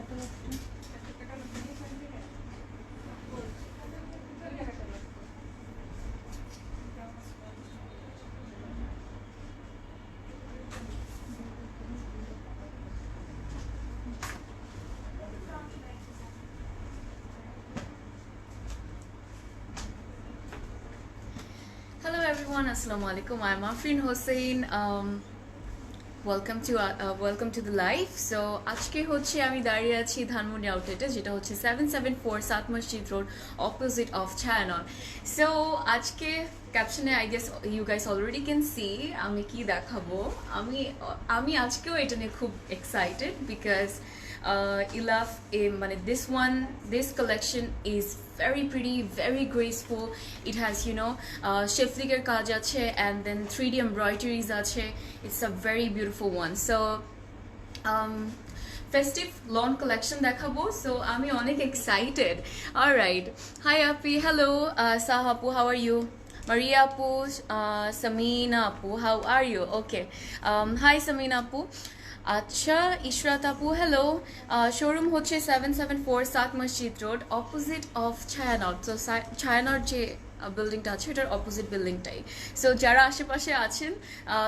Hello everyone, Assalamu alaikum. I'm Afrin Hossein. Welcome to the live. So আজকে হচ্ছে আমি দাঁড়িয়ে আছি ধানমন্ডি আউটলেটে, যেটা হচ্ছে 774 Sat Masjid road, opposite of Chhayanaut. So আজকে ক্যাপশনে I guess you guys already can see আমি কি দেখাবো। আমি আজকেও এটা নিয়ে খুব excited because Ilaf, this collection is very pretty, very graceful. It has, shifliger kaj ache and then 3D embroideries ache. It's a very beautiful one. So, festive lawn collection dekhabo. So, ami onek excited. All right. Hi, Api. Hello, Sahapu. How are you? Maria Apu, Samina Apu. How are you? Okay. Hi, Samina Apu. আচ্ছা ইশরাত আপু hello, showroom হচ্ছে 774 Sat Masjid road, opposite of Chhayanaut. তো ছায়ানট যে বিল্ডিংটা আছে এটার opposite বিল্ডিংটাই। So যারা আশেপাশে আছেন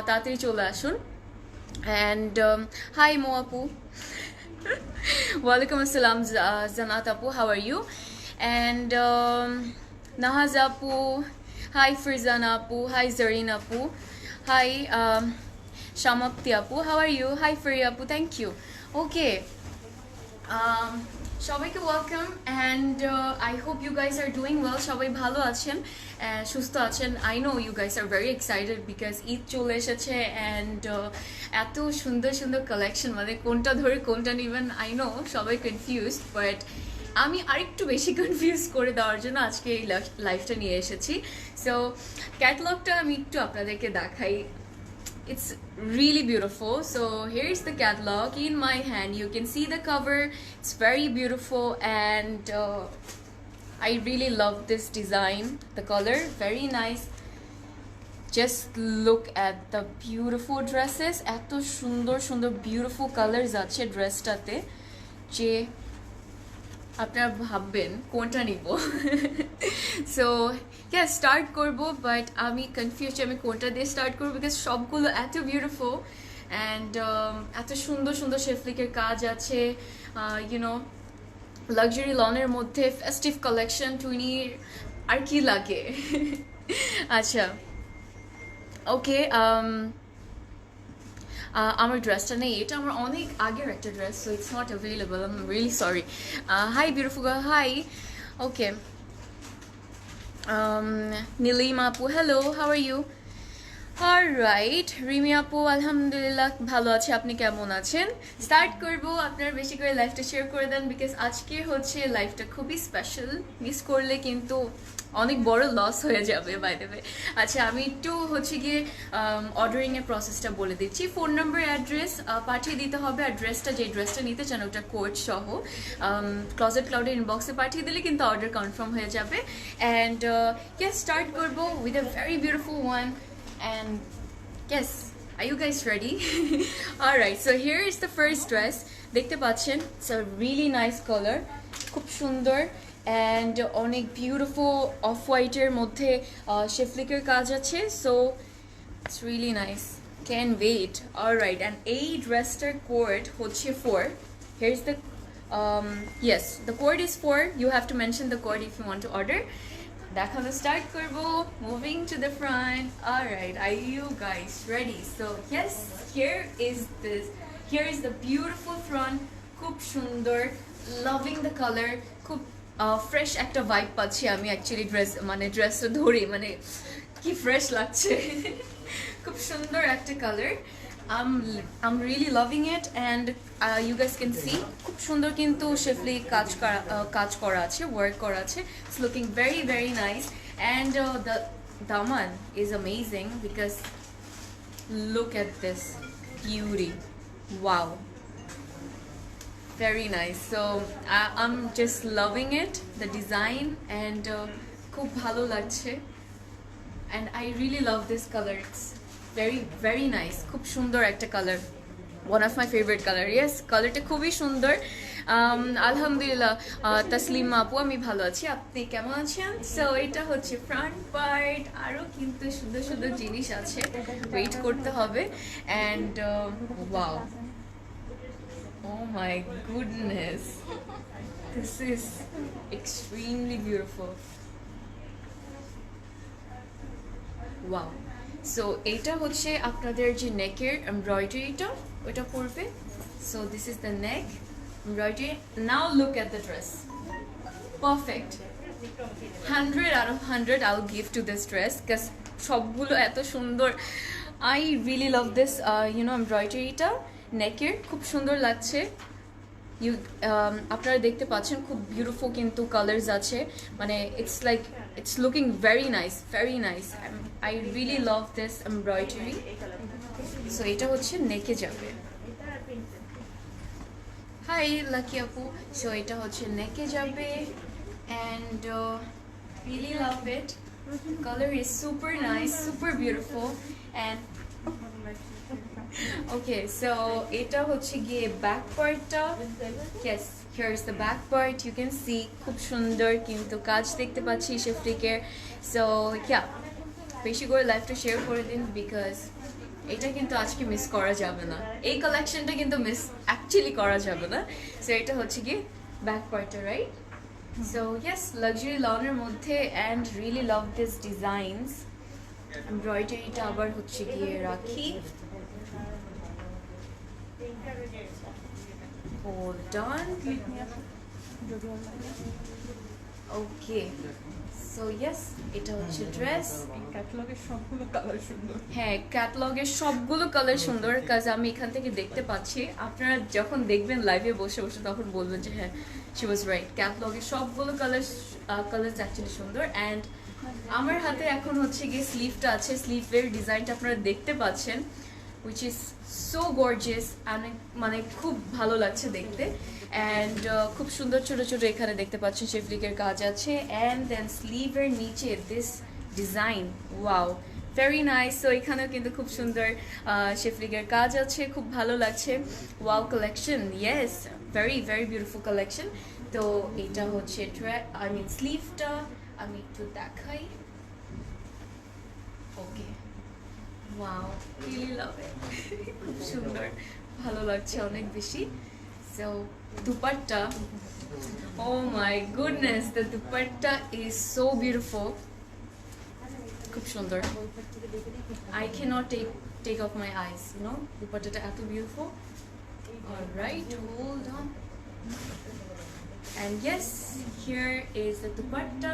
তাড়াতাড়ি চলে আসুন। অ্যান্ড হাই মো আপু, ওয়ালাইকুম আসসালাম জানাত আপু, হাউ আর ইউ? অ্যান্ড নাহাজ আপু, হাই ফিরজানা আপু, হাই জারিন আপু, high Shamapti Apu, how are you? Hi Furi Apu, thank you. Okay. সবাইকে welcome and I hope you guys are doing well. সবাই ভালো আছেন, সুস্থ আছেন। I know you guys are very excited because Eid চলে এসেছে অ্যান্ড এত সুন্দর সুন্দর কালেকশন, মানে কোনটা ধরে কোনটা নেবেন আই নো সবাই কনফিউজড, বাট আমি আরেকটু বেশি কনফিউজ করে দেওয়ার জন্য আজকে এই লাইভটা নিয়ে এসেছি। সো ক্যাটালগটা আমি একটু আপনাদেরকে দেখাই। It's really beautiful. So here's the catalog in my hand. You can see the cover. It's very beautiful and I really love this design. The color, very nice. Just look at the beautiful dresses. Eto সুন্দর beautiful colors আছে ড্রেসটাতে যে আপনারা ভাববেন কোনটা নিব। So start করবো, but আমি confuse আমি কোনটা দিয়ে স্টার্ট করবো বিকজ সবগুলো এত বিউটিফুল অ্যান্ড এত সুন্দর সুন্দর শেফলিকের কাজ আছে। লাক্সারি লনের মধ্যে ফেস্টিভ কালেকশন টুইনির আর কি লাগে। আচ্ছা ওকে, আমার ড্রেসটা নেই, এটা আমার অনেক আগের একটা dress, so it's not available. I am really sorry. Hi beautiful girl, hi. Okay, Nilima আপু hello, how are you? Alright, Rimi আপু আলহামদুলিল্লাহ ভালো আছে, আপনি কেমন আছেন? স্টার্ট করবো, আপনারা বেশি করে লাইফটা শেয়ার করে দেন বিকজ আজকে হচ্ছে লাইফটা খুবই স্পেশাল, মিস করলে কিন্তু অনেক বড় লস হয়ে যাবে বাই দ্য ওয়ে। আচ্ছা আমি একটু হচ্ছে গিয়ে অর্ডারিংয়ের প্রসেসটা বলে দিচ্ছি। ফোন নাম্বার অ্যাড্রেস পাঠিয়ে দিতে হবে, অ্যাড্রেসটা যে ড্রেসটা নিতে চান ওটা কোড সহ ক্লজেট ক্লাউডের ইনবক্সে পাঠিয়ে দিলে কিন্তু অর্ডার কনফার্ম হয়ে যাবে। অ্যান্ড স্টার্ট করবো with a very beautiful one and yes, are you guys ready? Alright, so here is the first dress. দেখতে পাচ্ছেন, it's a really nice color, খুব সুন্দর and অনেক beautiful off white এর মধ্যে শেফলিকের কাজ আছে, so it's really nice, can't wait. Alright, and এই ড্রেসটার কোড হচ্ছে 4. Here's the yes, the code is 4. You have to mention the code if you want to order. দেখানো স্টার্ট করবো, moving to the front. Alright, are you guys ready? So yes, here is the beautiful front, খুব সুন্দর, loving the colour, খুব fresh একটা vibe পাচ্ছি আমি actually ড্রেসটা ধরে, মানে কি ফ্রেশ লাগছে। খুব সুন্দর একটা colour, I'm really loving it and you guys can see খুব সুন্দর কিন্তু শেফলি কাজ করা আছে, ওয়ার্ক করা আছে। It's looking very very nice and the daman is amazing because look at this beauty, wow, very nice. So I'm just loving it, the design, and খুব ভালো লাগছে and I really love this color. It's very very nice, খুব সুন্দর একটা colour, one of my favorite color. Yes, কালারটা খুবই সুন্দর, আলহামদুলিল্লাহ তাসলিমা আপু আমি ভালো আছি, আপনি কেমন আছেন? সো এটা হচ্ছে ফ্রন্ট পার্ট, আরও কিন্তু সুন্দর সুন্দর জিনিস আছে, ওয়েট করতে হবে। And wow, oh my goodness, this is extremely beautiful. Wow, so এটা হচ্ছে আপনাদের যে নেকের এমব্রয়ডারিটা ওটা পড়বে। So this is the neck embroidery. Now look at the dress, perfect, 100 out of 100 I'll give to this dress because সবগুলো এত সুন্দর। I really love this এমব্রয়ডারিটা নেকের, খুব সুন্দর লাগছে। ইউ আপনারা দেখতে পাচ্ছেন খুব বিউটিফুল কিন্তু কালার্স আছে, মানে it's looking very nice. I really love this embroidery. So এটা হচ্ছে নেকে যাবে। হাই লাকি আপু, সো এটা হচ্ছে নেকে যাবে and really love it. Color is super nice, super beautiful. And okay, so এটা হচ্ছে গিয়ে ব্যাক পার্টটা। yes, here is the back part. You can see খুব সুন্দর কিন্তু কাজ দেখতে পাচ্ছি শেফরিকের। সো yeah, বেশি করে লাইভটা শেয়ার করে দিন বিকজ এটা কিন্তু আজকে মিস করা যাবে না, এই কালেকশনটা কিন্তু মিস অ্যাকচুয়ালি করা যাবে না। সো এটা হচ্ছে গিয়ে ব্যাক পার্টটা, রাইট? সো ইয়েস, লাক্সারি লনের মধ্যে and really love this designs. এমব্রয়ডারিটা আবার হচ্ছে গিয়ে রাখি, hold on. Okay, so yes, এটা হচ্ছে ড্রেস। ক্যাটালগের সবগুলো কালার সুন্দর। হ্যাঁ, ক্যাটালগের সবগুলো কালার সুন্দর, কাজ আমি এখান থেকে দেখতে পাচ্ছি। আপনারা যখন দেখবেন লাইভে বসে বসে তখন বলবেন যে হ্যাঁ, শি ওয়াজ রাইট, ক্যাটালগের সবগুলো কালার অ্যাকচুয়ালি সুন্দর। অ্যান্ড আমার হাতে এখন হচ্ছে গিয়ে স্লিভটা আছে, স্লিভের ডিজাইনটা আপনারা দেখতে পাচ্ছেন, which is so gorgeous, মানে খুব ভালো লাগছে দেখতে। অ্যান্ড খুব সুন্দর ছোট ছোট এখানে দেখতে পাচ্ছেন শেফরিকের কাজ আছে। অ্যান্ড দেন স্লিভের নিচে this design, wow, very nice. So এখানেও কিন্তু খুব সুন্দর শেফরিকের কাজ আছে, খুব ভালো লাগছে। Wow collection, yes, very beautiful collection. তো এটা হচ্ছে স্লিভটা আমি একটু দেখাই। ওকে, ওয়াও, রিয়েলি লাভ ইট, খুব সুন্দর, ভালো লাগছে অনেক বেশি। So dupatta, oh my goodness, the dupatta is so beautiful, খুব সুন্দর। I can't take off my eyes, দুপাট্টাটা এত beautiful. Alright, hold on. And yes, here is the dupatta.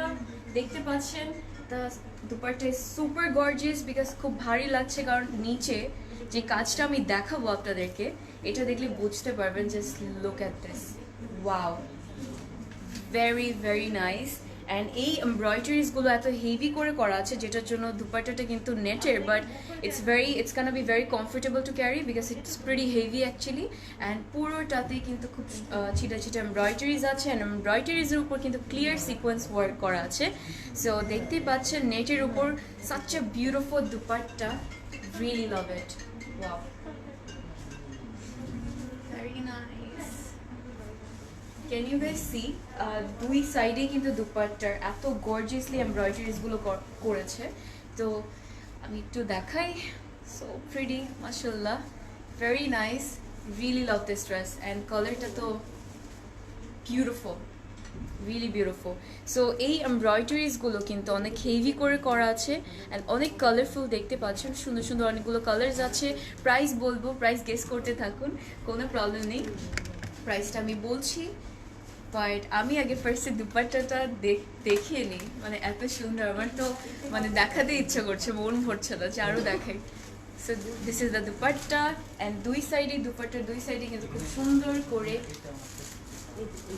দেখতে পাচ্ছেন the dupatta is super gorgeous because খুব ভারী লাগছে, কারণ নিচে যে কাজটা আমি দেখাবো আপনাদেরকে, এটা দেখলে বুঝতে পারবেন। Just look at this, wow, very nice. And এই এমব্রয়ডারিজগুলো এত হেভি করে করা আছে, যেটার জন্য দুপাট্টাটা কিন্তু নেটের, but it's gonna be very comfortable to carry because it's pretty heavy actually. And পুরোটাতেই কিন্তু খুব ছিটা এমব্রয়ডারিজ আছে, অ্যান্ড এমব্রয়ডারিজের উপর কিন্তু ক্লিয়ার সিকোয়েন্স ওয়ার্ক করা আছে। সো দেখতেই পাচ্ছেন নেটের উপর such a beautiful dupatta, really love it, wow, very nice. Can you guys see? দুই সাইডে কিন্তু দুপাট্টার এত গর্জিয়াসলি এমব্রয়ডারিজগুলো করেছে। তো আমি একটু দেখাই। সো প্রিটি, মাশাআল্লাহ, very nice, really love this dress. And কালারটা তো বিউটিফুল, রিয়েলি বিউটিফুল। সো এই এমব্রয়ডারিজগুলো কিন্তু অনেক হেভি করে করা আছে অ্যান্ড অনেক কালারফুল, দেখতে পাচ্ছেন সুন্দর সুন্দর অনেকগুলো কালার্স আছে। প্রাইস বলবো, প্রাইস গেস করতে থাকুন, কোনো প্রবলেম নেই, প্রাইসটা আমি বলছি। বাট আমি আগে ফার্স্টে দুপাট্টাটা দেখিয়ে নিই, মানে এত সুন্দর, আমার তো মানে দেখাতে ইচ্ছা করছে, মন ভরছে না যে আরও দেখাই। So this is the dupatta. And দুপাট্টার দুই সাইডে কিন্তু খুব সুন্দর করে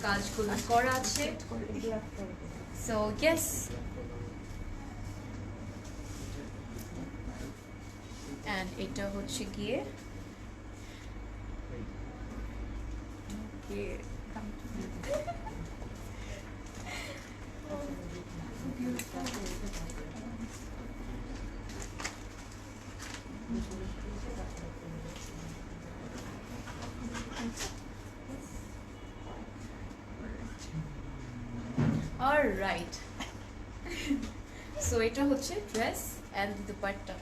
কাজগুলো করা আছে। সো ইয়েস, অ্যান্ড এটা হচ্ছে গিয়ে অলরাইট সো এটা হচ্ছে ড্রেস অ্যান্ড দুপাট্টা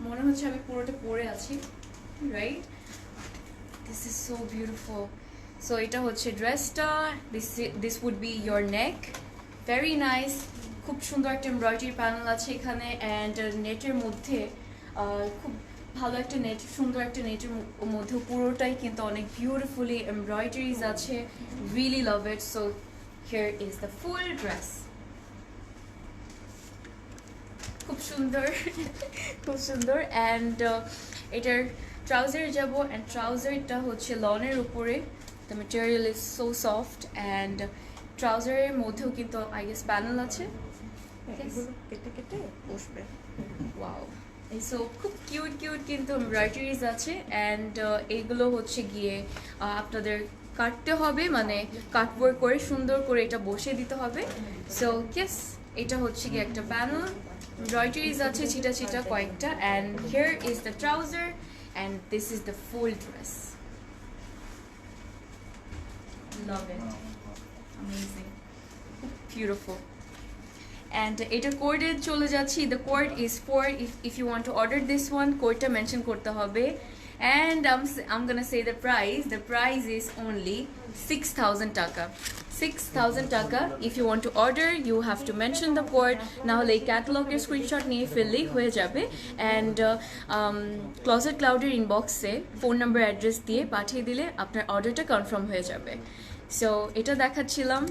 মনে হচ্ছে আমি পুরোটা পরে আছি right this is so beautiful so এটা হচ্ছে ড্রেসটা this would be your neck very nice খুব সুন্দর একটা এমব্রয়ডারি প্যানেল আছে এখানে অ্যান্ড নেটের মধ্যে খুব ভালো একটা নেট সুন্দর একটা নেটের মধ্যে পুরোটাই কিন্তু অনেক বিউটিফুলি এমব্রয়ডারিজ আছে really love it so here is the full dress খুব সুন্দর খুব সুন্দর অ্যান্ড এটার ট্রাউজার যাব অ্যান্ড ট্রাউজারটা হচ্ছে লনের উপরে the material is so soft and ট্রাউজারের মধ্যেও কিন্তু আই গেস প্যানেল আছে এগুলো কেটে কেটে বসবে ওয়াও সো খুব কিউট কিউট কিন্তু এমব্রয়ডারিজ আছে অ্যান্ড এইগুলো হচ্ছে গিয়ে আপনাদের কাটতে হবে মানে কাটওয়ার্ক করে সুন্দর করে এটা বসে দিতে হবে সো ইয়েস এটা হচ্ছে গিয়ে একটা প্যানেল এমব্রয়ডারিজ আছে ছিটা ছিটা কয়েকটা and here is the trouser and this is the full dress love it amazing beautiful and এটা কোডে চলে যাচ্ছি the code is for if you want to order this one কোডটা মেনশন করতে হবে and I'm gonna say the price is only 6,000 টাকা 6,000 টাকা if you want to order you have to mention the code না হলে এই ক্যাটালগের screenshot নিয়ে ফেললেই হয়ে যাবে and ক্লোজেট ক্লাউডের ইনবক্সে ফোন নাম্বার অ্যাড্রেস দিয়ে পাঠিয়ে দিলে আপনার অর্ডারটা কনফার্ম হয়ে যাবে সো এটা দেখাচ্ছিলাম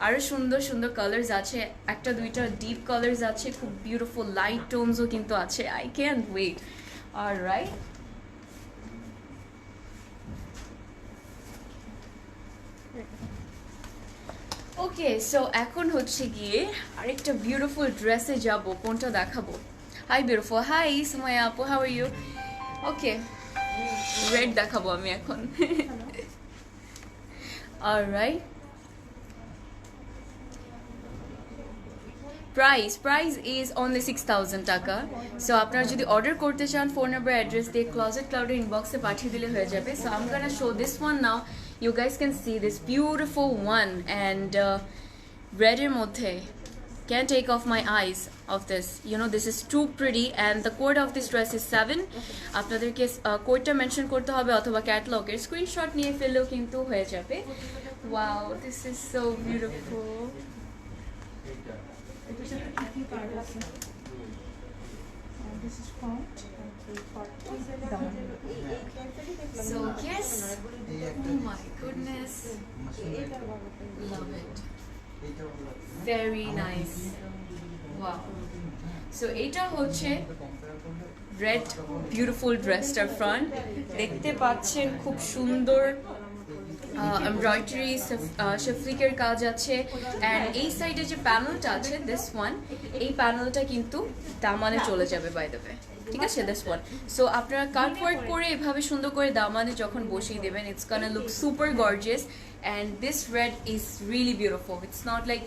আরও সুন্দর সুন্দর কালার্স আছে একটা দুইটা ডিপ কালার্স আছে খুব বিউটিফুল লাইট টোনসও কিন্তু আছে I can't wait alright okay so এখন হচ্ছে গিয়ে আরেকটা বিউটিফুল ড্রেসে যাব কোনটা দেখাবো হাই বিউটিফুল হাই সুমাইয়া আপু how are you okay red দেখাবো আমি এখন alright price is only 6,000 টাকা সো আপনারা যদি অর্ডার করতে চান ফোন নাম্বার অ্যাড্রেস দিয়ে ক্লোজেট ক্লাউডের ইনবক্সে পাঠিয়ে দিলে হয়ে যাবে so I'm gonna show this one now you guys can see this beautiful one and red এর মধ্যে can't take off my eyes of this you know this is too pretty and the code of this dress is 7 আপনাদেরকে কোডটা mention করতে হবে অথবা ক্যাটালগের screenshot নিয়ে ফেললেও কিন্তু হয়ে যাবে wow this is so beautiful এটার সাথে কি কার্ড আছে this is font so yes oh my goodness love it very nice wow so এটা হচ্ছে red beautiful ড্রেসটার ফ্রন্ট দেখতে পাচ্ছেন খুব সুন্দর এমব্রয়ডারি শেফলিকের কাজ আছে অ্যান্ড এই সাইডে যে প্যানেলটা আছে দিস ওয়ান এই প্যানেলটা কিন্তু দামানে চলে যাবে বাই দ্য ওয়ে ঠিক আছে দিস ওয়ান সো আপনারা কাট ওয়ার্ক করে এভাবে সুন্দর করে দামানে যখন বসিয়ে দেবেন it's gonna look super gorgeous and this red is really beautiful it's not like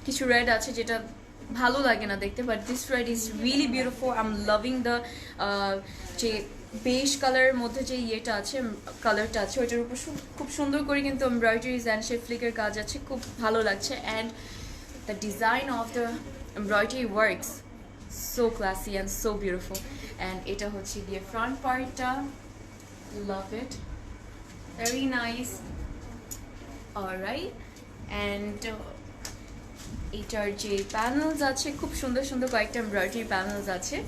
কিছু রেড আছে যেটা ভালো লাগে না দেখতে but this red is really beautiful I am loving the যে বেশ কালারের মধ্যে যে ইয়েটা আছে কালারটা আছে ওইটার উপর খুব সুন্দর করে কিন্তু এমব্রয়ডারিজ অ্যান্ড শেফলিকের কাজ আছে খুব ভালো লাগছে and the design of the embroidery works so classy and so beautiful and এটা হচ্ছে গিয়ে ফ্রন্ট পার্টটা love it very nice alright and এটার যে প্যানেলস আছে খুব সুন্দর সুন্দর কয়েকটা এমব্রয়ডারি প্যানেলস আছে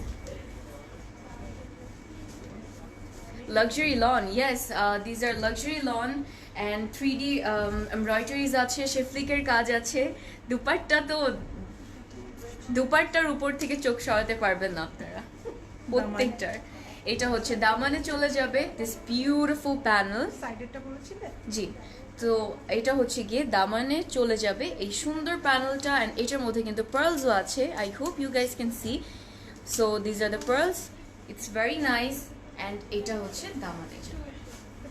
luxury lawn yes these are luxury lawn and 3D embroideries আছে শেফলিকের কাজ আছে দুপাট্টার উপর থেকে চোখ সরাতে পারবেন না আপনারা প্রত্যেকটার এটা হচ্ছে দামানে চলে যাবে দিস বিউটিফুল প্যানেল সাইডেরটা বলেছিলে জি তো এটা হচ্ছে গিয়ে দামানে চলে যাবে এই সুন্দর প্যানেলটা এন্ড এটার মধ্যে কিন্তু পার্লসও আছে I hope you guys can see so this are the pearls it's very nice and এটা হচ্ছে দামানে যাবে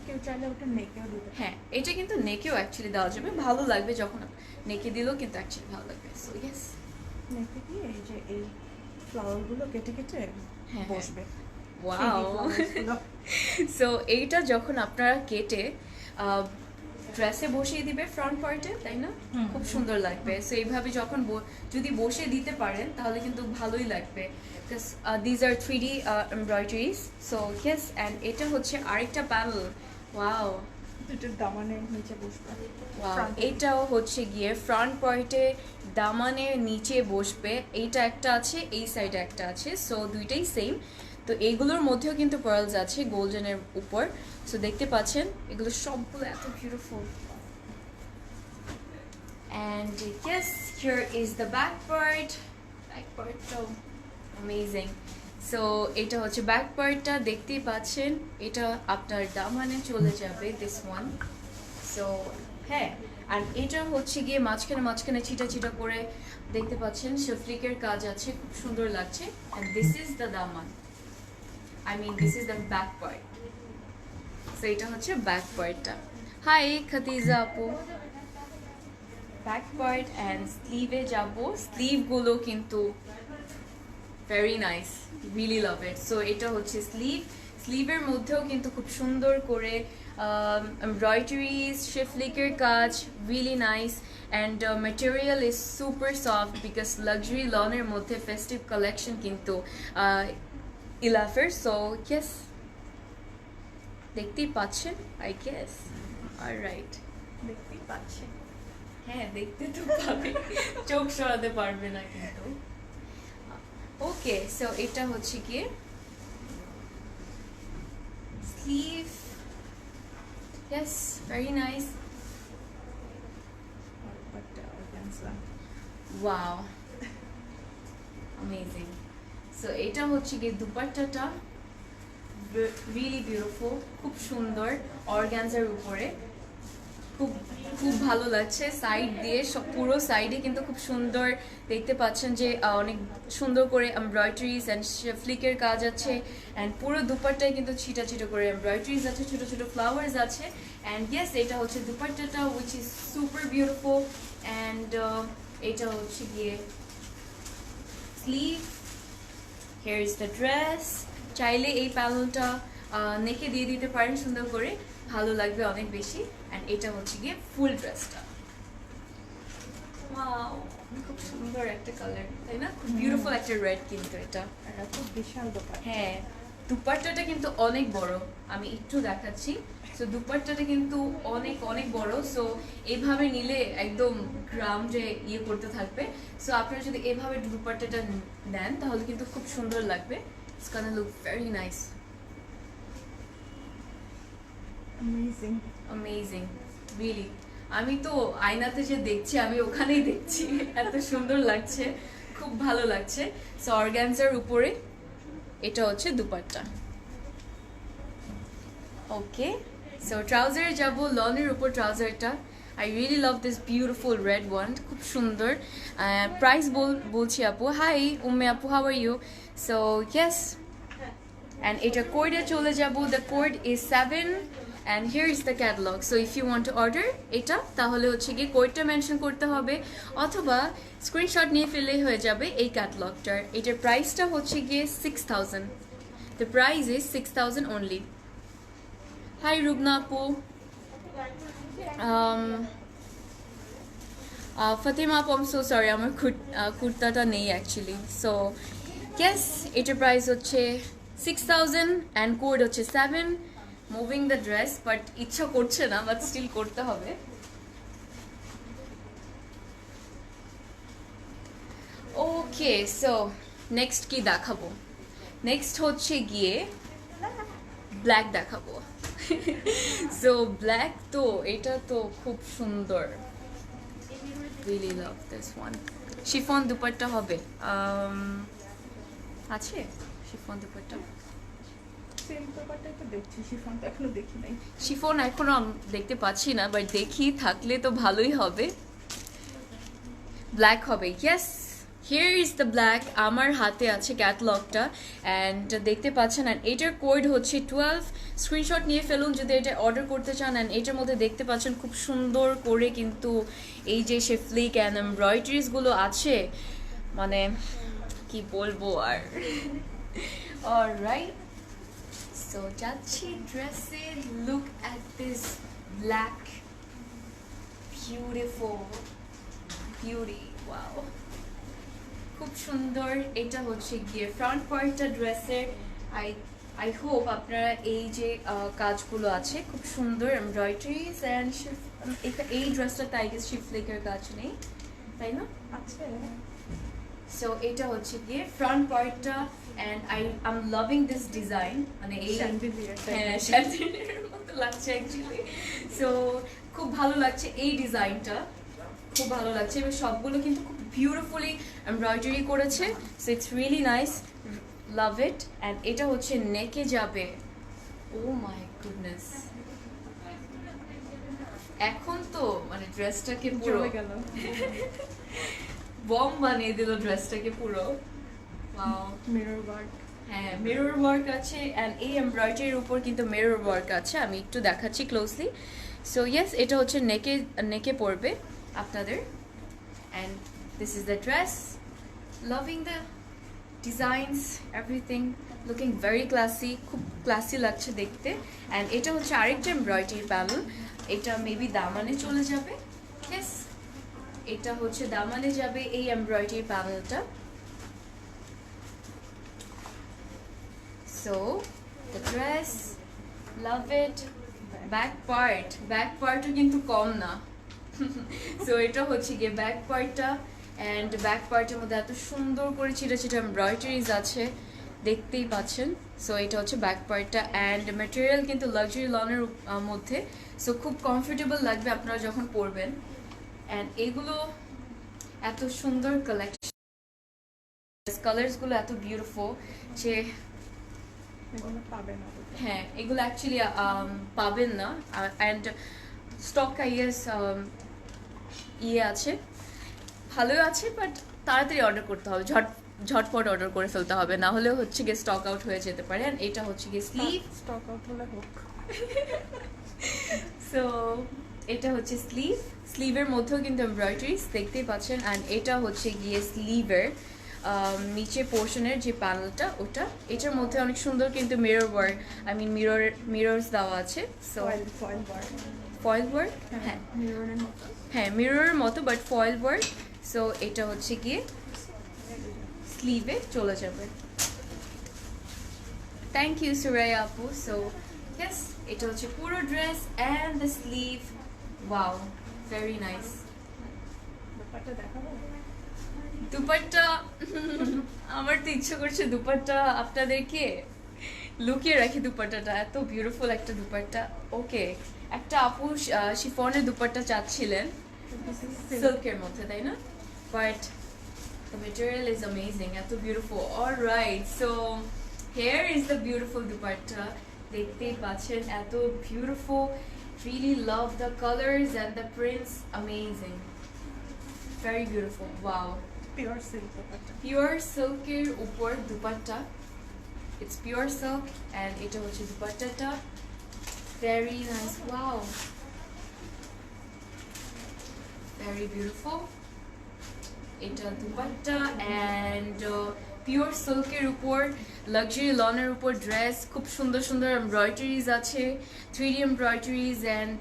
কেউ চাইলে ওটা নেকেও দিতে হ্যাঁ এটা কিন্তু নেকেও অ্যাকচুয়ালি দেওয়া যাবে ভালো লাগবে যখন নেকে দিলেও কিন্তু অ্যাকচুয়ালি ভালো লাগবে সো ইয়েস নেকে দিয়ে এই যে এই ফ্লাওয়ারগুলো কেটে কেটে হ্যাঁ, বসবে ওয়াও সো এইটা যখন আপনারা কেটে ড্রেসে বসিয়ে দিবে ফ্রন্ট পার্টে, তাই না? খুব সুন্দর লাগবে। সো এইভাবে যখন যদি বসে দিতে পারেন তাহলে কিন্তু ভালোই লাগবে। These are 3D embroideries. So yes, and এটা হচ্ছে আরেকটা প্যানেল। ওয়াও, এটার দামানের নিচে বসবে। ওয়াও, এটাও হচ্ছে গিয়ে ফ্রন্ট পার্টে দামানের নিচে বসবে। এইটা একটা আছে, এই সাইডে একটা আছে, সো দুইটাই সেম। তো এইগুলোর মধ্যেও কিন্তু পার্লস আছে গোল্ডেনের উপর। সো দেখতে পাচ্ছেন এগুলো সবগুলো এত beautiful. And yes, here is the back part. Back পার্টটাও অ্যামেজিং। সো এটা হচ্ছে ব্যাক পার্টটা, দেখতেই পাচ্ছেন এটা আপনার দামানে চলে যাবে, দিস ওয়ান। সো হ্যাঁ, আর এটা হচ্ছে গিয়ে মাঝখানে মাঝখানে ছিটা ছিটা করে দেখতে পাচ্ছেন শিফলিকের কাজ আছে, খুব সুন্দর লাগছে। অ্যান্ড দিস ইজ দ্য দামান, I mean this is the back part. So এটা হচ্ছে ব্যাক পার্টটা। হাই খাদিজা আপু। ব্যাক পার্ট অ্যান্ড স্লিভে যাব। স্লিভগুলো কিন্তু ভেরি নাইস, রিয়েলি লাভ ইট। সো এটা হচ্ছে স্লিভ। স্লিভের মধ্যেও কিন্তু খুব সুন্দর করে এমব্রয়ডারিজ, শিফলিকের কাজ, really nice. And material is super soft because luxury লনের মধ্যে ফেস্টিভ কালেকশন কিন্তু ইলাফের। সো ইয়েস, দেখতেই পাচ্ছেন আই গেস। অলরাইট, দেখতেই পাচ্ছেন। হ্যাঁ, দেখতে তো পাবে, চোখ সরাতে পারবে না কিন্তু। ওকে, সো এটা হচ্ছে গিয়ে sleeve. Yes, very nice. Wow, amazing. So এটা হচ্ছে গিয়ে দুপাট্টাটা, রিয়েলি বিউটিফুল, খুব সুন্দর অর্গানজার উপরে, খুব খুব ভালো লাগছে। সাইড দিয়ে সব পুরো সাইডে কিন্তু খুব সুন্দর দেখতে পাচ্ছেন যে অনেক সুন্দর করে এমব্রয়ডারিজ অ্যান্ড ফ্লিকের কাজ আছে। অ্যান্ড পুরো দুপাট্টায় কিন্তু ছিটা ছিটা করে এমব্রয়ডারিজ আছে, ছোটো ছোটো ফ্লাওয়ার্স আছে। অ্যান্ড ইয়েস, এটা হচ্ছে দুপাট্টাটা which is super beautiful. And এটা হচ্ছে গিয়ে sleeve. Here is the dress. চাইলে এই প্যানেলটা নেকে দিয়ে দিতে পারেন সুন্দর করে, ভালো লাগবে অনেক বেশি। অ্যান্ড এটা হচ্ছে গিয়ে ফুল ড্রেসটা। ওয়াও, খুব সুন্দর একটা কালার, তাই না? খুব বিউটিফুল একটা রেড কিন্তু এটা। এটা খুব বিশাল দোকান। হ্যাঁ, দুপাট্টাটা কিন্তু অনেক বড়, আমি একটু দেখাচ্ছি। সো দুপাট্টাটা কিন্তু অনেক অনেক বড়। সো এইভাবে নিলে একদম গ্রাম যে ইয়ে করতে থাকবে। সো আপনারা যদি এভাবে দুপাট্টাটা নেন তাহলে কিন্তু খুব সুন্দর লাগবে। It's gonna look very nice. Amazing, amazing, really. আমি তো আয়নাতে যে দেখছি আমি ওখানেই দেখছি, এত সুন্দর লাগছে, খুব ভালো লাগছে। সো অর্গানজার উপরে এটা হচ্ছে দুপাট্টা। ওকে, সো ট্রাউজারে যাব, লনের উপর ট্রাউজারটা। I really love this beautiful red one, খুব সুন্দর। প্রাইস বলছি আপু। হাই উম্মে আপু, how are you? So yes, and এটা কোডে চলে যাব। The code is 7 and here is the catalog. So if you want to order এটা তাহলে হচ্ছে গিয়ে কোডটা মেনশন করতে হবে, অথবা স্ক্রিনশট নিয়ে ফেলে হয়ে যাবে এই ক্যাটালগটার। এটার প্রাইসটা হচ্ছে গিয়ে 6000। The price is 6000 only. Hi রুবনা আপু। ফাতিমা আপু, I'm so sorry, আমার কুর্তাটা নেই অ্যাকচুয়ালি। সো ইয়েস, এটার প্রাইস হচ্ছে 6000 and কোড হচ্ছে 7। মুভিং দ্য ড্রেস, বাট ইচ্ছা করছে না, বাট স্টিল করতে হবে। ওকে, সো নেক্সট কি দেখাবো? নেক্সট হচ্ছে গিয়ে ব্ল্যাক দেখাবো। সো ব্ল্যাক, তো এটা তো খুব সুন্দর, really love this one. Chiffon dupatta হবে, আছে শিফন দুপাট্টা। শিফন এখনো দেখতে পাচ্ছি না, বাট দেখি, থাকলে তো ভালোই হবে। ব্ল্যাক হবে, yes. Here is the black. আমার হাতে আছে ক্যাটালগটা, অ্যান্ড দেখতে পাচ্ছেন। অ্যান্ড এটার কোড হচ্ছে 12। স্ক্রিনশট নিয়ে ফেলুন যদি এটা অর্ডার করতে চান। অ্যান্ড এটার মধ্যে দেখতে পাচ্ছেন খুব সুন্দর করে কিন্তু এই যে শিফলিক অ্যান্ড এমব্রয়ডারিজগুলো আছে, মানে কি বলবো আর। অলরাইট, সো যাচ্ছি ড্রেসে। Look at this black beautiful beauty wow খুব সুন্দর এটা হচ্ছে গিয়ে ফ্রন্ট পার্টটা ড্রেসের আই আই হোপ আপনারা এই যে কাজগুলো আছে খুব সুন্দর এমব্রয়ডারিজ অ্যান্ড এই ড্রেসটা তাই শিফলেকের কাজ নেই তাই না আছে সো এটা হচ্ছে গিয়ে ফ্রন্ট পার্টটা and I am loving this design মানে এই হ্যাঁ শ্যান্ডেলিয়ার মতো লাগছে অ্যাকচুয়ালি সো খুব ভালো লাগছে এই ডিজাইনটা খুব ভালো লাগছে এবং সবগুলো কিন্তু খুব বিউটিফুলি এমব্রয়ডারি করেছে so it's really nice love it and এটা হচ্ছে নেকে যাবে ও মাই গুডনেস এখন তো মানে ড্রেসটাকে পুরো গেল বম বানিয়ে দিল ড্রেসটাকে পুরো ওয়াও মিরর ওয়ার্ক হ্যাঁ মিরর ওয়ার্ক আছে অ্যান্ড এই এমব্রয়ডারির উপর কিন্তু মিরর ওয়ার্ক আছে আমি একটু দেখাচ্ছি ক্লোজলি সো ইয়েস এটা হচ্ছে নেকে নেকে পড়বে আপনাদের and this is the dress loving the designs everything looking very classy খুব ক্লাসি লাগছে দেখতে অ্যান্ড এটা হচ্ছে আরেকটা এমব্রয়ডারি প্যানেল এটা মেবি দামানে চলে যাবে ইয়েস এটা হচ্ছে দামানে যাবে এই এমব্রয়ডারি প্যানেলটা so the dress love it back পার্টও কিন্তু কম না সো এটা হচ্ছে গিয়ে ব্যাক পার্টটা অ্যান্ড ব্যাক পার্টের মধ্যে এত সুন্দর করে ছিটা ছিটা এমব্রয়ডারিজ আছে দেখতেই পাচ্ছেন সো এটা হচ্ছে ব্যাক পার্টটা অ্যান্ড ম্যাটেরিয়াল কিন্তু লাক্সারি লনের মধ্যে সো খুব কমফোর্টেবল লাগবে আপনারা যখন পরবেন অ্যান্ড এগুলো এত সুন্দর কালেকশন কালার্সগুলো এত বিউটিফুল যে এগুলো পাবে না হ্যাঁ এগুলো অ্যাকচুয়ালি পাবেন না অ্যান্ড স্টক আইএস ইয়ে আছে ভালোই আছে বাট তাড়াতাড়ি অর্ডার করতে হবে ঝটপট অর্ডার করে ফেলতে হবে না হলে হচ্ছে গিয়ে স্টক আউট হয়ে যেতে পারে অ্যান্ড এটা হচ্ছে গিয়ে স্লিভ স্টক আউট হলে হোক সো এটা হচ্ছে স্লিভের মধ্যেও কিন্তু এমব্রয়ডারিজ দেখতেই পাচ্ছেন অ্যান্ড এটা হচ্ছে গিয়ে স্লিভের নিচে পোর্শনের যে প্যানেলটা ওটা এটার মধ্যে অনেক সুন্দর কিন্তু মিরর ওয়ার্ক আই মিন মিররস দেওয়া আছে সো ফয়েল ওয়ার্ক হ্যাঁ মিররের মতো হ্যাঁ মিররের মতো বাট ফয়েল ওয়ার্ক সো এটা হচ্ছে গিয়ে স্লিভে চলে যাবে থ্যাংক ইউ সুরাইয়া আপু সো ইয়েস এটা হচ্ছে পুরো dress and the sleeve wow very nice ব্যাপারটা দেখাবো দুপাট্টা আমার তো ইচ্ছে করছে দুপাট্টা আপনাদেরকে লুকিয়ে রাখি দুপাট্টাটা এত বিউটিফুল একটা দুপাট্টা ওকে একটা আপু শিফনের দুপাট্টা চাচ্ছিলেন সিল্কের মধ্যে তাই না but the material is amazing এত beautiful all right so here is the beautiful dupatta দেখতেই পাচ্ছেন এত beautiful really love the colors and the prints amazing very beautiful wow pure silk ব্যাপারটা pure silk এর উপর dupatta it's pure silk and এটা হচ্ছে দুপাট্টাটা very nice wow very beautiful এটা dupatta and pure সিল্কের উপর লাক্সারি লনের উপর ড্রেস খুব সুন্দর সুন্দর এমব্রয়ডারিজ আছে 3D এমব্রয়ডারিজ অ্যান্ড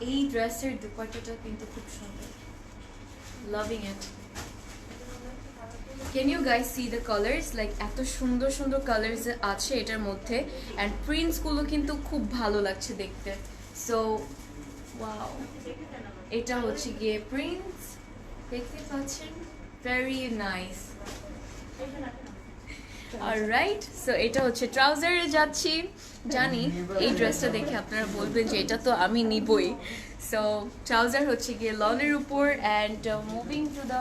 এই ড্রেসের দুপাট্টাটা কিন্তু খুব সুন্দর loving it can you guys see the colours like এত সুন্দর সুন্দর কালার্স আছে এটার মধ্যে অ্যান্ড প্রিন্টসগুলো কিন্তু খুব ভালো লাগছে দেখতে সো ওয়াও এটা হচ্ছে গিয়ে প্রিন্টস দেখতে পাচ্ছেন ভেরি নাইস অলরাইট সো এটা হচ্ছে ট্রাউজারে যাচ্ছি জানি এই ড্রেসটা দেখে আপনারা বলবেন যে এটা তো আমি নিবই সো ট্রাউজার হচ্ছে গিয়ে লনের উপর and moving to the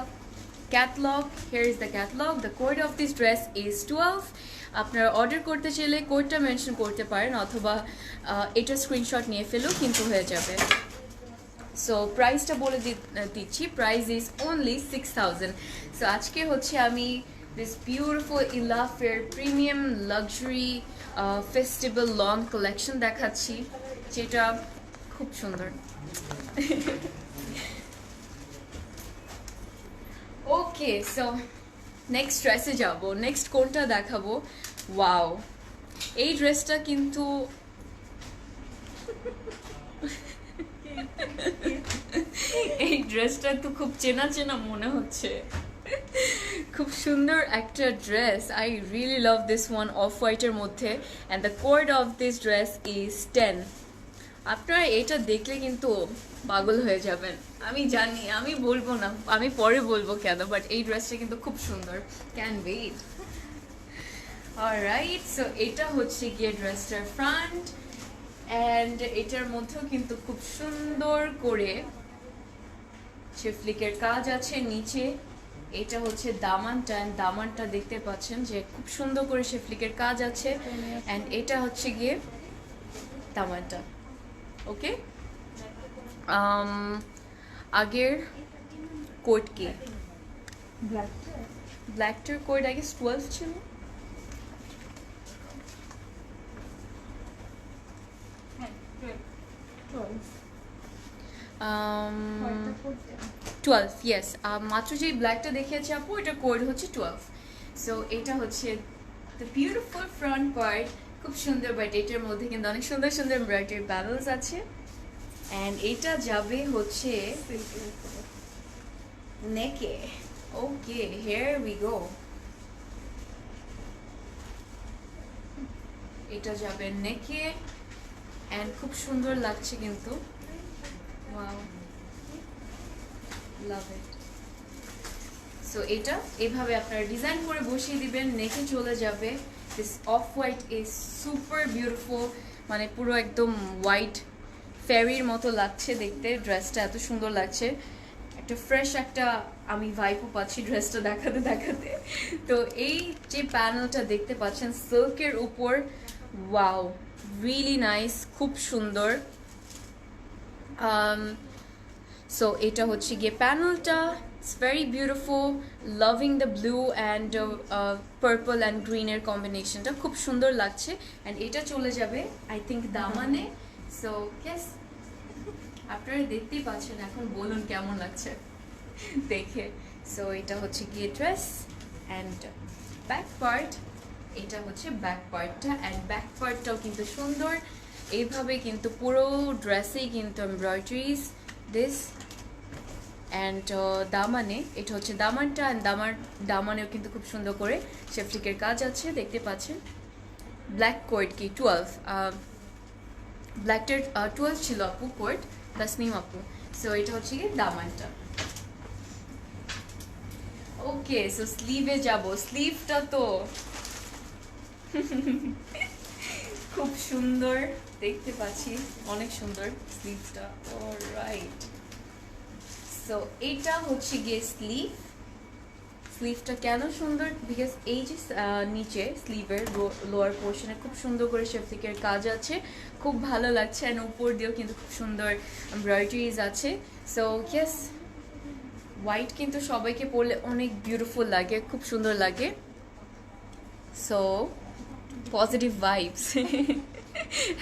catalogue here is the catalogue the code of this dress is 12 আপনারা অর্ডার করতে চাইলে কোডটা মেনশন করতে পারেন অথবা এটা স্ক্রিনশট নিয়ে ফেলেও কিন্তু হয়ে যাবে সো প্রাইসটা বলে দিচ্ছি প্রাইস ইজ অনলি 6000 সো আজকে হচ্ছে আমি দিস বিউটিফুল ইলাফের premium luxury festival lawn collection দেখাচ্ছি যেটা খুব সুন্দর ওকে সো নেক্সট ড্রেসে যাব নেক্সট কোনটা দেখাবো ওয়াও এই ড্রেসটা কিন্তু এই ড্রেসটা তো খুব চেনা চেনা মনে হচ্ছে। খুব সুন্দর একটা dress. I really love this one, of হোয়াইটের মধ্যে, and the code of this dress is 10। আপনারা এটা দেখলে কিন্তু পাগল হয়ে যাবেন। আমি জানি, আমি বলবো না, আমি পরে বলবো কেন, বাট এই ড্রেসটা কিন্তু খুব সুন্দর। Can wait. অলরাইট, সো এটা হচ্ছে গিয়ে ড্রেসটার ফ্রন্ট, অ্যান্ড এটার মধ্যেও কিন্তু খুব সুন্দর করে শিফলিকের কাজ আছে নিচে। এটা হচ্ছে দামানটা, and দামানটা দেখতে পাচ্ছেন যে খুব সুন্দর করে শিফলিকের কাজ আছে, অ্যান্ড এটা হচ্ছে গিয়ে দামানটা। ওকে, আগের কোড কি? ব্ল্যাক ব্ল্যাকটার কোড আগে 12 ছিল। হোয়াইটটা করতে 12, ইয়েস। মাত্র যেই ব্ল্যাকটা দেখিয়েছে আপু, এটা কোড হচ্ছে 12। সো এটা হচ্ছে দ্য বিউটিফুল ফ্রন্ট পার্ট, খুব সুন্দর, বাট এটার মধ্যে কিন্তু অনেক সুন্দর সুন্দর এমব্রয়ডারি প্যানেলস আছে, অ্যান্ড এটা যাবে হচ্ছে নেকে। ওকে, হিয়ার উই গো। এটা যাবে নেকে, অ্যান্ড খুব সুন্দর লাগছে কিন্তু। ওয়াও, লাভ ইট। সো এটা এভাবে আপনারা ডিজাইন করে বসিয়ে দিবেন, নেকে চলে যাবে। This off white is super beautiful, মানে পুরো একদম হোয়াইট ফেরির মতো লাগছে দেখতে। ড্রেসটা এত সুন্দর লাগছে, একটা ফ্রেশ একটা আমি ভাইবও পাচ্ছি ড্রেসটা দেখাতে দেখাতে। তো এই যে প্যানেলটা দেখতে পাচ্ছেন সিল্কের উপর, ওয়াও, রিয়েলি নাইস, খুব সুন্দর। সো এটা হচ্ছে গিয়ে প্যানেলটা, it's very beautiful, loving the blue and purple and গ্রিনের কম্বিনেশনটা খুব সুন্দর লাগছে, অ্যান্ড এটা চলে যাবে আই থিঙ্ক দামানে। সো ইয়েস, আপনারা দেখতেই পাচ্ছেন, এখন বলুন কেমন লাগছে দেখে। সো এটা হচ্ছে গিয়ে ড্রেস, অ্যান্ড ব্যাক পার্ট, এটা হচ্ছে ব্যাক পার্টটা, অ্যান্ড ব্যাক পার্টটাও কিন্তু সুন্দর। এইভাবে কিন্তু পুরো ড্রেসেই কিন্তু এমব্রয়ডারিজ দিস, অ্যান্ড দামানে, এটা হচ্ছে দামানটা, অ্যান্ড দামানেও কিন্তু খুব সুন্দর করে শেফলিকের কাজ আছে দেখতে পাচ্ছেন। ব্ল্যাক কোড কি 12, ব্ল্যাকটার 12 ছিল আপু কোড, তাসনিম আপু। সো এটা হচ্ছে কি দামানটা। ওকে, সো স্লিভে যাব। স্লিভটা তো খুব সুন্দর দেখতে পাচ্ছি, অনেক সুন্দর স্লিভটা। অলরাইট, সো এটা হচ্ছে গিয়ে স্লিভ। স্লিভটা কেন সুন্দর? বিকজ এই যে নিচে স্লিভের লোয়ার পোর্শনে খুব সুন্দর করে শেফলিকের কাজ আছে, খুব ভালো লাগছে, অ্যান্ড উপর দিয়েও কিন্তু খুব সুন্দর এমব্রয়ডারিজ আছে। সো ইয়েস, হোয়াইট কিন্তু সবাইকে পরলে অনেক বিউটিফুল লাগে, খুব সুন্দর লাগে। So positive vibes.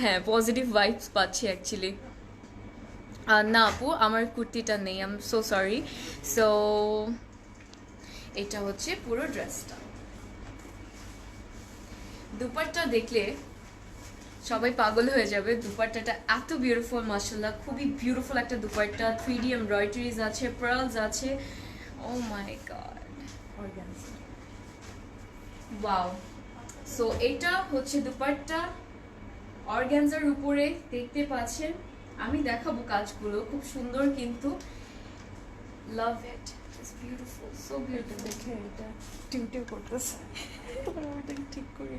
হ্যাঁ, পজিটিভ ভাইবস পাচ্ছি অ্যাকচুয়ালি। না আপু, আমার কুর্তিটা নেই, I am so sorry. So এটা হচ্ছে পুরো ড্রেসটা। দুপাট্টা দেখলে সবাই পাগল হয়ে যাবে, দুপাট্টাটা এত বিউটিফুল, মাশাআল্লাহ, খুবই বিউটিফুল একটা দুপাট্টা। 3D এমব্রয়ডারিজ আছে, পার্লস আছে, ও my god, organza. Wow. So এটা হচ্ছে দুপাট্টা, অর্গানজার উপরে দেখতে পাচ্ছেন। আমি দেখাবো কাজগুলো, খুব সুন্দর কিন্তু, লাভ it, it's beautiful, so beautiful. দেখে এটা টিউটিউ করতেছে, তোমার ওটাকে ঠিক করে।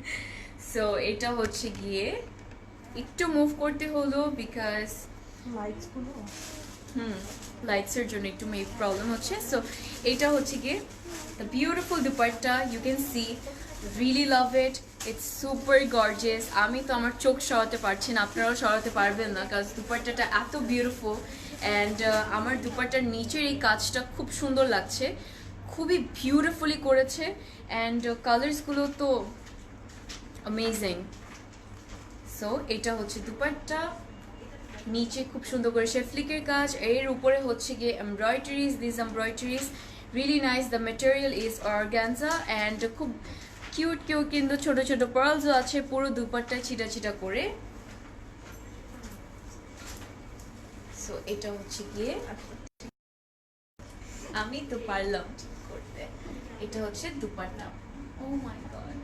সো এটা হচ্ছে গিয়ে একটু মুভ করতে হলো বিকজ লাইটসগুলো লাইটসের জন্য একটু মেক প্রবলেম হচ্ছে। সো এটা হচ্ছে গিয়ে the beautiful dupatta, you can see, really love it, it's super gorgeous. আমি তো আমার চোখ সরাতে পারছি না, আপনারাও সরাতে পারবেন না, কারণ দুপাট্টাটা এত বিউটিফুল। অ্যান্ড আমার দুপাট্টার নিচের এই কাজটা খুব সুন্দর লাগছে, খুবই বিউটিফুলি করেছে, অ্যান্ড কালার্সগুলো তো অ্যামেজিং। সো এটা হচ্ছে দুপাট্টা, নিচে খুব সুন্দর করে শেফলিকের কাজ, এর উপরে হচ্ছে গিয়ে embroideries, this embroideries really nice, the material is organza, and খুব কিউট কিউট কিন্তু ছোট ছোট পার্লসও আছে পুরো দুপাট্টায় ছিটা ছিটা করে। সো এটা হচ্ছে গিয়ে আমি তো পারলাম ঠিক করতে। এটা হচ্ছে দুপাট্টা। ও মাই গড,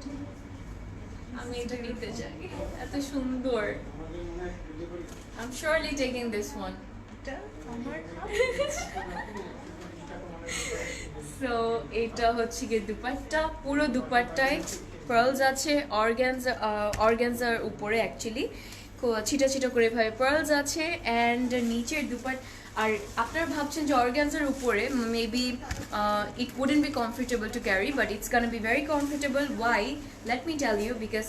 আমি এটা নিতে চাই, এত সুন্দর। I'm surely taking this one. এটা আমার সো এটা হচ্ছে গিয়ে দুপাট্টা, পুরো দুপাট্টায় পার্লস আছে, অর্গানজার উপরে অ্যাকচুয়ালি ছিটা ছিটা করে এভাবে পার্লস আছে, অ্যান্ড নিচের আর আপনারা ভাবছেন যে অর্গানজার উপরে maybe it wouldn't be comfortable to carry, but it's gonna be very comfortable. Why, let me tell you, because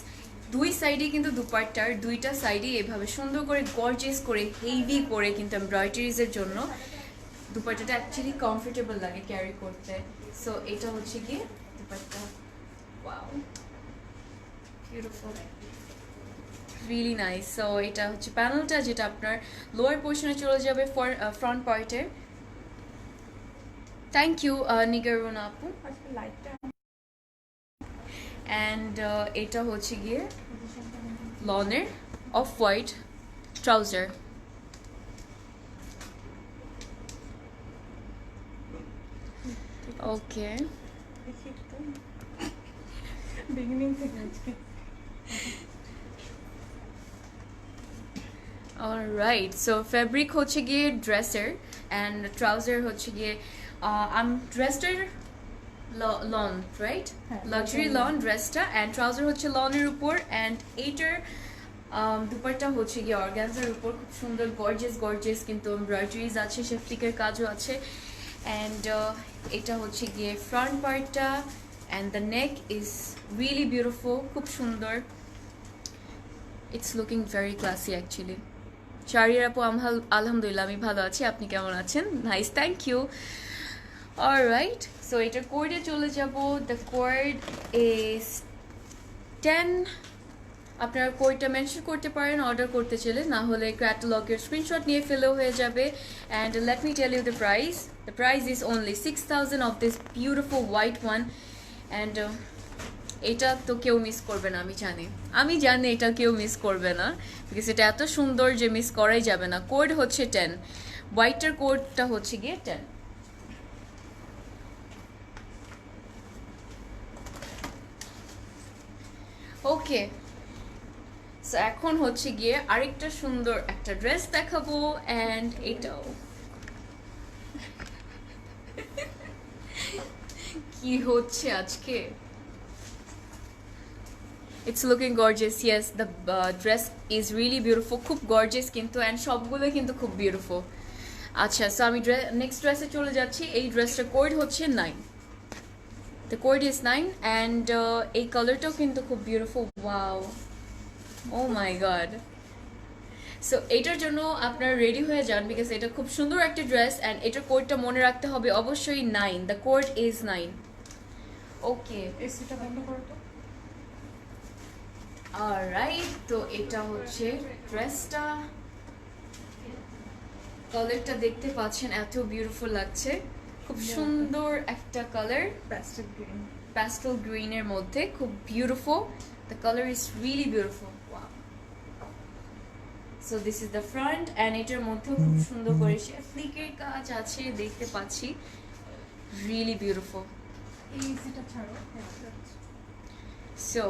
দুই সাইডে কিন্তু দুপাট্টার দুইটা সাইডে এভাবে সুন্দর করে গর্জিয়াস করে হেভি করে কিন্তু এমব্রয়ডারিজের জন্য দুপাট্টাটা অ্যাকচুয়ালি কমফোর্টেবল লাগে ক্যারি করতে। সো এটা হচ্ছে গিয়ে dupatta. Wow, beautiful, really nice. So এটা হচ্ছে প্যানেলটা, যেটা আপনার লোয়ার পোর্শনে চলে যাবে ফ্রন্ট পার্টের। থ্যাংক ইউ নিগারুনা আপু। আজকে লাইটটা অ্যান্ড এটা হচ্ছে গিয়ে লনের অফ হোয়াইট ট্রাউজার। ওকে, দেখি একটু বিগিনিং থেকে আজকে অলরাইট। সো ফেব্রিক হচ্ছে গিয়ে ড্রেসের, অ্যান্ড ট্রাউজার হচ্ছে গিয়ে ড্রেসটার লন, রাইট, হ্যাঁ, লাক্সারি লন ড্রেসটা, অ্যান্ড ট্রাউজার হচ্ছে লনের উপর, অ্যান্ড এইটার দুপাট্টা হচ্ছে গিয়ে অর্গানজার উপর। খুব সুন্দর গর্জিয়াস কিন্তু এমব্রয়ডারিজ আছে, শেফটিকের কাজও আছে, অ্যান্ড এটা হচ্ছে গিয়ে ফ্রন্ট পার্টটা, and the neck is really beautiful, খুব সুন্দর। It's looking very classy actually. শারির আপু আলহামদুলিল্লাহ আমি ভালো আছি, আপনি কেমন আছেন? Nice, thank you. Alright, so এটার কোডে চলে যাব। The code is 10। আপনারা কোডটা মেনশন করতে পারেন অর্ডার করতে চাইলে, না হলে ক্যাটালগের স্ক্রিনশট নিয়ে ফেলেও হয়ে যাবে। And let me tell you the price. The price is only 6000 of this beautiful white one. And এটা তো কেউ মিস করবে না, আমি জানি এটা কেউ মিস করবে না, বিকজ এটা এত সুন্দর যে মিস করাই যাবে না। কোড হচ্ছে 10, হোয়াইটের কোডটা হচ্ছে গিয়ে 10। ওকে, সো এখন হচ্ছে গিয়ে আরেকটা সুন্দর একটা ড্রেস দেখাবো, অ্যান্ড এটাও কি হচ্ছে আজকে। It's looking gorgeous. Yes, the dress is really beautiful. খুব গর্জিয়াস কিন্তু, অ্যান্ড সবগুলো কিন্তু খুব বিউটিফুল। আচ্ছা, সো আমি নেক্সট ড্রেসে চলে যাচ্ছি। এই ড্রেসটার কোড হচ্ছে 9। দ্য কোড ইজ 9, অ্যান্ড এই কালারটাও কিন্তু খুব beautiful. Wow, O my god. So এইটার জন্য আপনারা রেডি হয়ে যান, বিকজ এটা খুব সুন্দর একটা ড্রেস, অ্যান্ড এটার কোডটা মনে রাখতে হবে অবশ্যই 9। The code is 9। ওকে, এসিটা বন্ধ করো তো। অলরাইট, তো এটা হচ্ছে ড্রেসটা। কালারটা দেখতে পাচ্ছেন, এত বিউটিফুল লাগছে, খুব সুন্দর একটা কালার, প্যাস্টেল গ্রিন। প্যাস্টেল গ্রিনের মধ্যে খুব beautiful. The colour is really beautiful. Wow. So this is the front, and এটার মধ্যেও খুব সুন্দর করে ফ্লিকের কাজ আছে দেখতে পাচ্ছি, রিয়েলি বিউটিফুল। এই এসিটা ছাড়ো। সো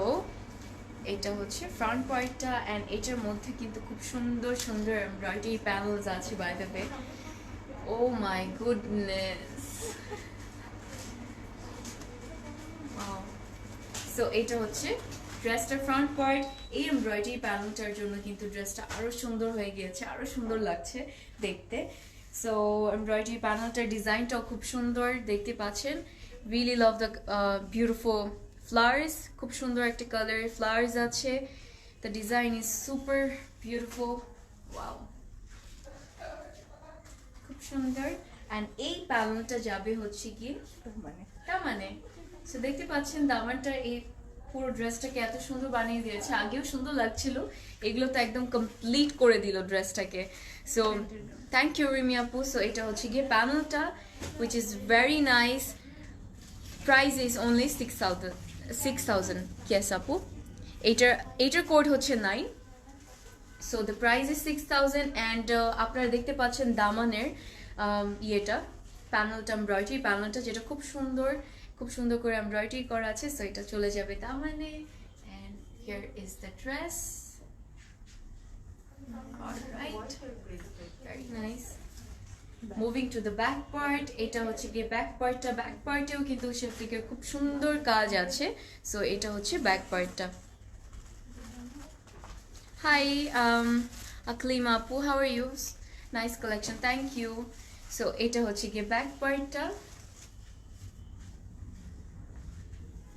এটা হচ্ছে ফ্রন্ট পার্টটা, অ্যান্ড এটার মধ্যে কিন্তু খুব সুন্দর সুন্দর এমব্রয়ডারি প্যানেলস আছে by the way. Oh my goodness, wow. So এটা হচ্ছে ড্রেসটার ফ্রন্ট পার্ট। এই এমব্রয়ডারি প্যানেলটার জন্য কিন্তু ড্রেসটা আরো সুন্দর হয়ে গিয়েছে, আরো সুন্দর লাগছে দেখতে। সো এমব্রয়ডারি প্যানেলটার ডিজাইনটাও খুব সুন্দর দেখতে পাচ্ছেন। Really love the beautiful flowers, খুব সুন্দর একটা কালার ফ্লাওয়ার্স আছে। The design is super beautiful. Wow, খুব সুন্দর। অ্যান্ড এই প্যানেলটা যাবে হচ্ছে কি মানে সো দেখতে পাচ্ছেন দামানটা এই পুরো ড্রেসটাকে এত সুন্দর বানিয়ে দিয়েছে। আগেও সুন্দর লাগছিল, এগুলো তো একদম কমপ্লিট করে দিল ড্রেসটাকে। সো থ্যাংক ইউ রিমি আপু। সো এটা হচ্ছে গিয়ে প্যানেলটা, which is very nice. Price is only 6,000. Yes আপু, এটার কোড হচ্ছে 9। So the price is 6,000, and আপনারা দেখতে পাচ্ছেন দামানের ইয়েটা, প্যানেলটা এমব্রয়ডারি প্যানেলটা যেটা খুব সুন্দর করে এমব্রয়ডারি করা আছে, সো এটা চলে যাবে দামানে। And here is the dress. Alright, very nice. Moving to the back part, এটা হচ্ছে গিয়ে ব্যাক পার্টেও কিন্তু শেফলিকের খুব সুন্দর কাজ আছে, সো এটা হচ্ছে ব্যাক পার্টটা। হাই আকলিমা আপু, how are you? Nice collection, thank you. So এটা হচ্ছে গিয়ে ব্যাক পার্টটা,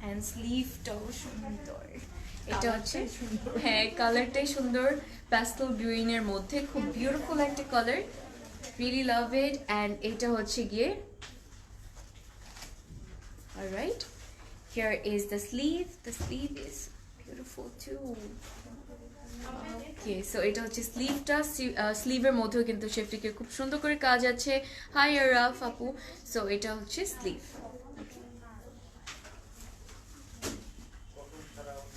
অ্যান্ড স্লিভটাও সুন্দর। এটা হচ্ছে, হ্যাঁ কালারটাই সুন্দর, প্যাস্টেল গ্রিন এর মধ্যে খুব বিউটিফুল একটা colour, really love it. And এটা হচ্ছে গিয়ে, alright, here is the sleeve is beautiful too. Okay, so এটা হচ্ছে স্লিভটা, স্লিভের মধ্যেও কিন্তু শেফটিকের খুব সুন্দর করে কাজ আছে। হাই আরাফ আপু, সো এটা হচ্ছে স্লিভ।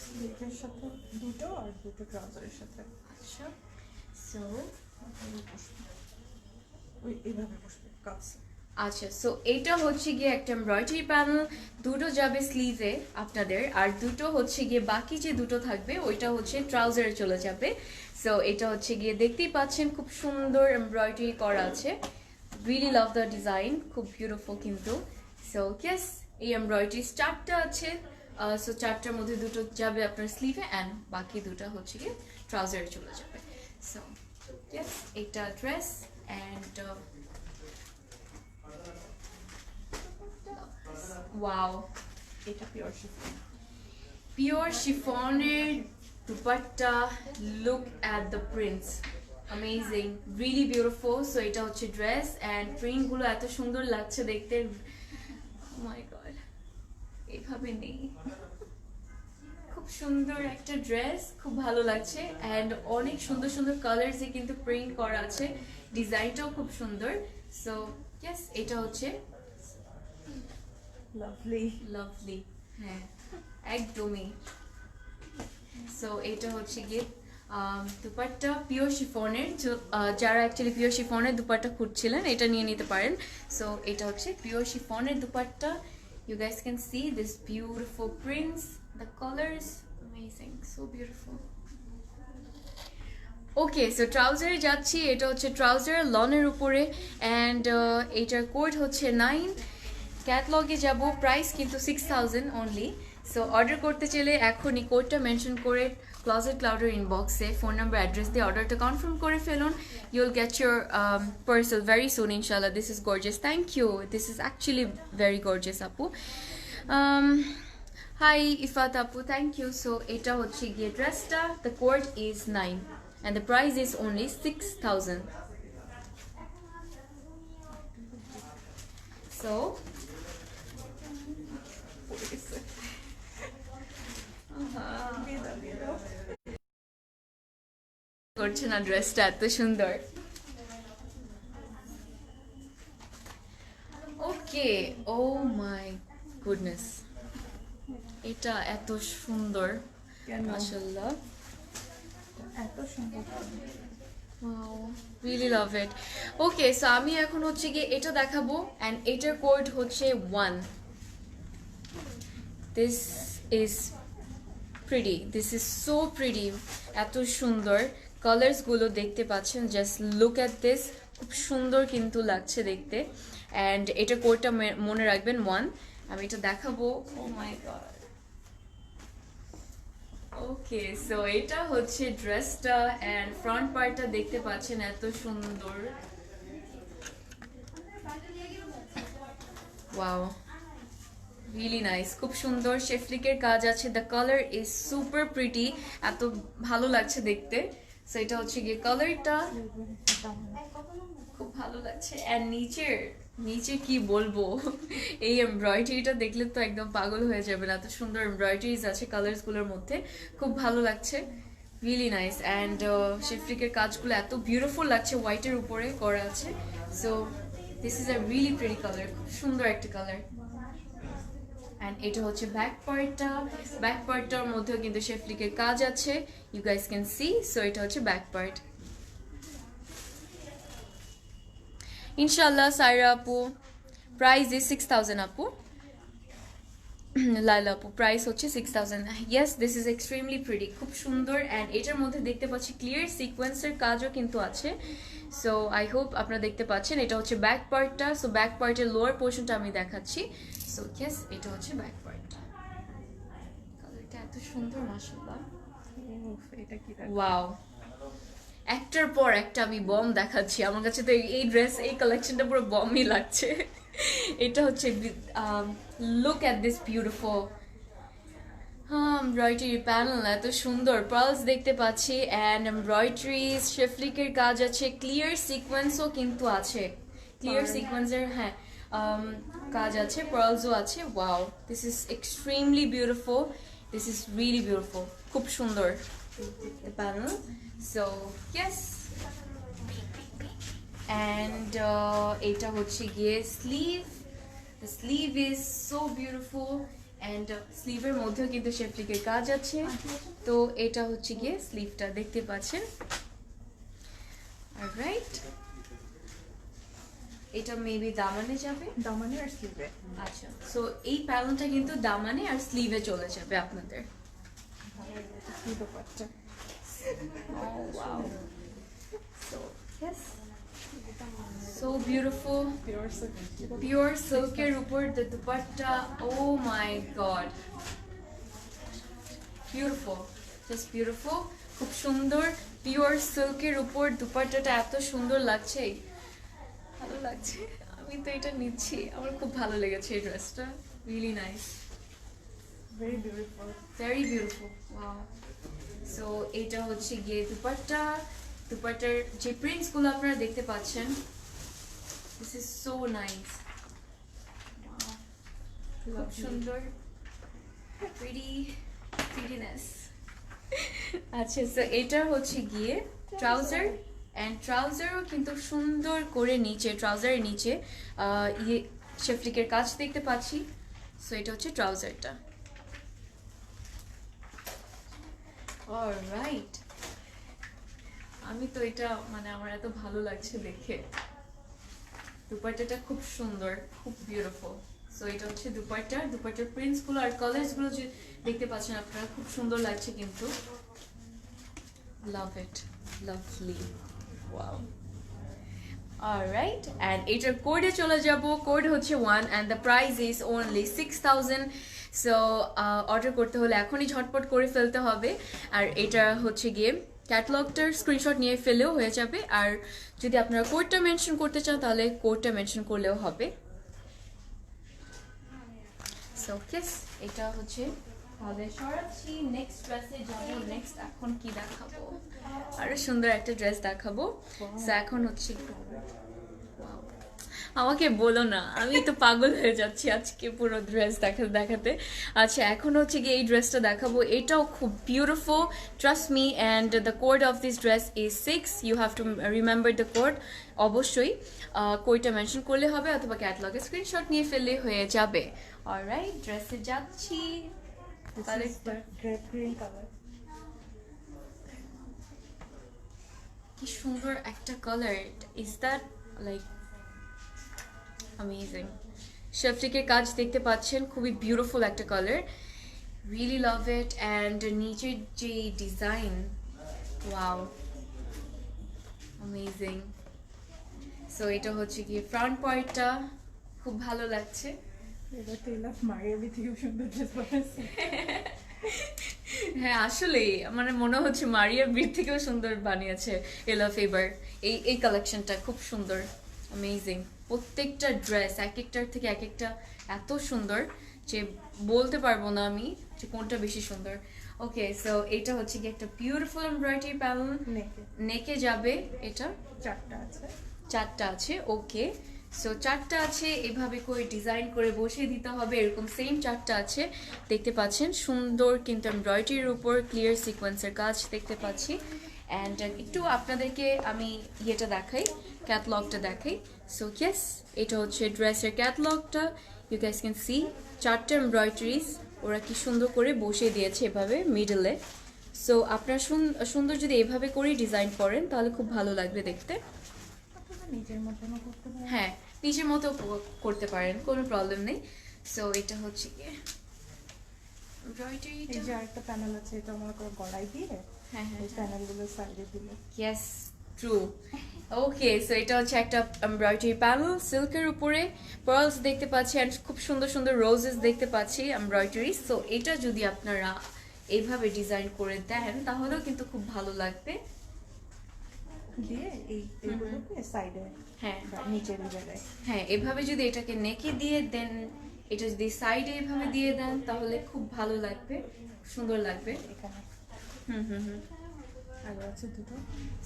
স্লিভের সাথে দুটো আর দুটো ট্রাউজারের সাথে। আচ্ছা, সো ওই এইভাবে বসবে কাছে। আচ্ছা, সো এটা হচ্ছে গিয়ে একটা এমব্রয়ডারি প্যানেল, দুটো যাবে স্লিভে আপনাদের, আর দুটো হচ্ছে গিয়ে বাকি যে দুটো থাকবে ওইটা হচ্ছে ট্রাউজারে চলে যাবে। সো এটা হচ্ছে গিয়ে দেখতেই পাচ্ছেন খুব সুন্দর এমব্রয়ডারি করা আছে, রিয়েলি লাভ দ্য ডিজাইন, খুব বিউটিফুল কিন্তু। সো ইয়েস, এই এমব্রয়ডারি চারটা আছে, সো চারটার মধ্যে দুটো যাবে আপনার স্লিভে অ্যান্ড বাকি দুটো হচ্ছে গিয়ে ট্রাউজারে চলে যাবে। সো ইয়েস, এটা ড্রেস অ্যান্ড ওয়াও, এটা পিওর শিফন। পিওর শিফনের dupatta, look at the prints, amazing, really beautiful. So এটা হচ্ছে ড্রেস অ্যান্ড প্রিন্টগুলো এত সুন্দর লাগছে দেখতে, মাই গড, এইভাবে নেই, খুব সুন্দর একটা ড্রেস, খুব ভালো লাগছে। অ্যান্ড অনেক সুন্দর সুন্দর কালার্সে কিন্তু প্রিন্ট করা আছে, ডিজাইনটাও খুব সুন্দর। সো ইয়েস, এটা হচ্ছে লাভলি, হ্যাঁ একদমই। সো এটা হচ্ছে গিয়ে দুপাট্টা পিওর শিফনের, যারা অ্যাকচুয়ালি পিওর শিফনের দুপাট্টা খুঁজছিলেন এটা নিয়ে নিতে পারেন। সো এটা হচ্ছে পিওর শিফনের dupatta, you guys can see this beautiful prints, the colors amazing, so beautiful. Okay, so ট্রাউজারে যাচ্ছি, এটা হচ্ছে ট্রাউজার লনের উপরে, অ্যান্ড এটার কোড হচ্ছে 9। ক্যাটলগে যাব, প্রাইস কিন্তু 6000 অনলি। সো অর্ডার করতে চাইলে এখনই কোডটা মেনশন করে ক্লোজেট ক্লাউডের ইনবক্সে ফোন নাম্বার অ্যাড্রেস দিয়ে অর্ডারটা কনফার্ম করে ফেলুন। You'll get your parcel very soon ইনশাল্লাহ। This is gorgeous, thank you, this is actually very gorgeous আপু। হাই ইফাত আপু, থ্যাংক ইউ। সো এটা হচ্ছে গিয়ে ড্রেসটা, the code is 9 and the price is only 6000. So করছে না, ড্রেসটা এত সুন্দর। ওকে, ও মাই গুডনেস, এটা এত সুন্দর, মাশাআল্লাহ, এত সুন্দর। Wow, really love it. Okay, so আমি এখন হচ্ছে গিয়ে এটা দেখাবো, and এটার কোড হচ্ছে 1. This is pretty, this is so pretty, এত সুন্দর কালার্স গুলো দেখতে পাচ্ছেন, জাস্ট লুক এট দিস, খুব সুন্দর কিন্তু লাগছে দেখতে। অ্যান্ড এটা কোডটা মনে রাখবেন 1, আমি এটা দেখাবো। ও মাই গড, ওকে, সো এটা হচ্ছে ড্রেসটা, অ্যান্ড ফ্রন্ট পার্টটা দেখতে পাচ্ছেন এত সুন্দর, ওয়াও, রিয়েলি নাইস, খুব সুন্দর শেফলিকের কাজ আছে, the colour is super pretty, এত ভালো লাগছে দেখতে। সো এটা হচ্ছে গিয়ে কালারটা, খুব ভালো লাগছে। অ্যান্ড নিচে কি বলবো, এই এমব্রয়ডারিটা দেখলে তো একদম পাগল হয়ে যাবেন, এত সুন্দর এমব্রয়ডারিজ আছে কালার্সগুলোর মধ্যে, খুব ভালো লাগছে, রিয়েলি নাইস। অ্যান্ড শেফলিকের কাজগুলো এত বিউটিফুল লাগছে, হোয়াইটের উপরে করা আছে। So this is a really pretty colour, খুব সুন্দর একটা কালার। অ্যান্ড এটা হচ্ছে ব্যাক পার্টটার মধ্যেও কিন্তু শেফলিকের কাজ আছে, you guys can see. So এটা হচ্ছে ব্যাক পার্ট। ইনশাল্লাহ সাইরা আপু, প্রাইস ইজ 6000 আপু। লাইলা আপু প্রাইস হচ্ছে 6000। Yes, this is extremely pretty, খুব সুন্দর। অ্যান্ড এটার মধ্যে দেখতে পাচ্ছি ক্লিয়ার সিকোয়েন্সের কাজও কিন্তু আছে। সো আই হোপ আপনারা দেখতে পাচ্ছেন। এটা হচ্ছে ব্যাক পার্টটা। সো ব্যাক পার্টের লোয়ার পোর্শনটা আমি দেখাচ্ছি। সো ইয়েস, এটা হচ্ছে ব্যাক পার্টটা। কালারটা এত সুন্দর, মাশাআল্লাহ। এটা কি ওয়াও, একটার পর একটা আমি বম দেখাচ্ছি। আমার কাছে তো এই ড্রেস, এই কালেকশনটা পুরো বমই লাগছে। এটা হচ্ছে look at this beautiful embroidery panel, এত সুন্দর পার্লস দেখতে পাচ্ছি। অ্যান্ড এমব্রয়ডারিজ, শেফলিকের কাজ আছে, ক্লিয়ার সিকোয়েন্সও কিন্তু আছে, ক্লিয়ার সিকোয়েন্সের হ্যাঁ কাজ আছে, পার্লসও আছে। Wow, this is extremely beautiful, this is really beautiful, খুব সুন্দর প্যানেল। সো ইয়েস, অ্যান্ড এটা হচ্ছে গিয়ে sleeve. The sleeve is so beautiful and স্লিভের মধ্যেও কিন্তু শেফলিকের কাজ আছে। তো এটা হচ্ছে গিয়ে স্লিভটা দেখতে পাচ্ছেন। অলরাইট, এটা মেবি দামানে যাবে, দামানে আর স্লিভে। আচ্ছা, সো এই প্যানেলটা কিন্তু দামানে আর স্লিভে চলে যাবে আপনাদের। কি ব্যাপারটা? Oh wow, so yes, so beautiful, pure silker উপর the dupatta, oh my god, beautiful, just beautiful, খুব সুন্দর। পিওর সিল্কের উপর দুপাট্টাটা এত সুন্দর লাগছে, ভালো লাগছে। আমি তো এটা নিচ্ছি, আমার খুব ভালো লেগেছে এই ড্রেসটা, really nice, very beautiful. Very beautiful. Wow, so এটা হচ্ছে গিয়ে দুপাট্টা। দুপাট্টার যে প্রিন্টসগুলো আপনারা দেখতে পাচ্ছেন, দিস ইজ সো নাইস, খুব সুন্দর, প্রিটিনেস। আচ্ছা, সো এটা হচ্ছে গিয়ে ট্রাউজার। অ্যান্ড ট্রাউজারও কিন্তু সুন্দর করে নিচে, ট্রাউজারের নিচে ইয়ে শেফলিকের কাজ দেখতে পাচ্ছি। সো এটা হচ্ছে ট্রাউজারটা। অলরাইট, আমি তো এটা মানে আমার এত ভালো লাগছে দেখে। দুপাট্টাটা খুব সুন্দর, খুব বিউটিফুল। সো এটা হচ্ছে দুপাট্টা। দুপাট্টার প্রিন্টসগুলো আর কালার্সগুলো যে দেখতে পাচ্ছেন আপনারা, খুব সুন্দর লাগছে কিন্তু। লাভ it, lovely, wow. Alright, and এটার কোডে চলে যাব। কোড হচ্ছে 1 and the price is only 6000। So order করতে হলে এখনই ঝটপট করে ফেলতে হবে। আর এটা হচ্ছে গিয়ে ক্যাটালগটার স্ক্রিনশট নিয়ে ফেলেও হয়ে যাবে। আর যদি আপনারা কোডটা মেনশন করতে চান তাহলে কোডটা মেনশন করলেও হবে। সো ইয়েস, এটা হচ্ছে তাহলে সরাচ্ছি। নেক্সট ড্রেসে যাবো। নেক্সট এখন কি দেখাবো? আরো সুন্দর একটা ড্রেস দেখাবো। সো এখন হচ্ছে, আমাকে বলো না, আমি তো পাগল হয়ে যাচ্ছি আজকে পুরো ড্রেস দেখাতে। আচ্ছা, এখন হচ্ছে গিয়ে এই ড্রেসটা দেখাবো। এটাও খুব beautiful, trust me. And the code of this dress is 6। You have to remember the code. অবশ্যই কোডটা মেনশন করলে হবে, অথবা ক্যাটালগে স্ক্রিনশট নিয়ে ফেললে হয়ে যাবে। অলরাইট, ড্রেসে যাচ্ছি। গ্রেপ গ্রিন কালার, কি সুন্দর একটা colour. Is that like amazing. শেফলিকের কাজ দেখতে পাচ্ছেন, খুবই বিউটিফুল একটা colour, really love it. And নিচের যে ডিজাইন, ওয়াও, অ্যামেজিং। সো এটা হচ্ছে গিয়ে ফ্রন্ট পার্টটা, খুব ভালো লাগছে। এটা তো লাভ মারিয়াবি থেকে সুন্দর ড্রেস বানাচ্ছে। হ্যাঁ, আসলেই মানে মনে হচ্ছে মারিয়া বির থেকেও সুন্দর বানিয়েছে এলা ফেবার। এই কালেকশনটা খুব সুন্দর, অ্যামেজিং। প্রত্যেকটা ড্রেস এক একটার থেকে এক একটা এত সুন্দর যে বলতে পারবো না আমি যে কোনটা বেশি সুন্দর। ওকে, সো এটা হচ্ছে কি একটা বিউটিফুল এমব্রয়ডারি প্যানেল, নেকে যাবে। এটা চারটা আছে, চারটা আছে। ওকে, সো চারটা আছে, এভাবে করে ডিজাইন করে বসিয়ে দিতে হবে। এরকম সেম চারটা আছে, দেখতে পাচ্ছেন। সুন্দর কিন্তু এমব্রয়ডারির উপর ক্লিয়ার সিকোয়েন্সের কাজ দেখতে পাচ্ছি। অ্যান্ড একটু আপনাদেরকে আমি ইয়েটা দেখাই, ক্যাটলগটা দেখাই। সো ইয়েস, এটা হচ্ছে ড্রেসের ক্যাটলগটা। ইউ গ্যাস ক্যান সি চারটা এমব্রয়ডারিজ ওরা কি সুন্দর করে বসিয়ে দিয়েছে এভাবে মিডলে। সো আপনারা সুন্দর যদি এভাবে করে ডিজাইন করেন তাহলে খুব ভালো লাগবে দেখতে। নিজের মতনও করতে পারেন। হ্যাঁ, নিজের মতো করতে পারেন, কোনো প্রবলেম নেই। সো এটা হচ্ছে গিয়ে এমব্রয়ডারি। এই যে আরেকটা প্যানেল আছে, এটা মনে করো গড়াই দিয়ে হ্যাঁ হ্যাঁ এই প্যানেলগুলো সাইডে দিলে। Yes true. ওকে, সো এটা হচ্ছে একটা এমব্রয়ডারি প্যানেল সিল্কের উপরে পার্লস দেখতে পাচ্ছি অ্যান্ড খুব সুন্দর সুন্দর রোজেস দেখতে পাচ্ছি এমব্রয়ডারি। সো এটা যদি আপনারা এইভাবে ডিজাইন করে দেন তাহলেও কিন্তু খুব ভালো লাগবে। দিয়ে এইগুলোকে সাইডে হ্যাঁ নিচের জায়গায় হ্যাঁ, এভাবে যদি এটাকে নেকে দিয়ে দেন, এটা যদি সাইডে এভাবে দিয়ে দেন তাহলে খুব ভালো লাগবে, সুন্দর লাগবে। এখানে হুম হুম হুম। আর আছে দুটো।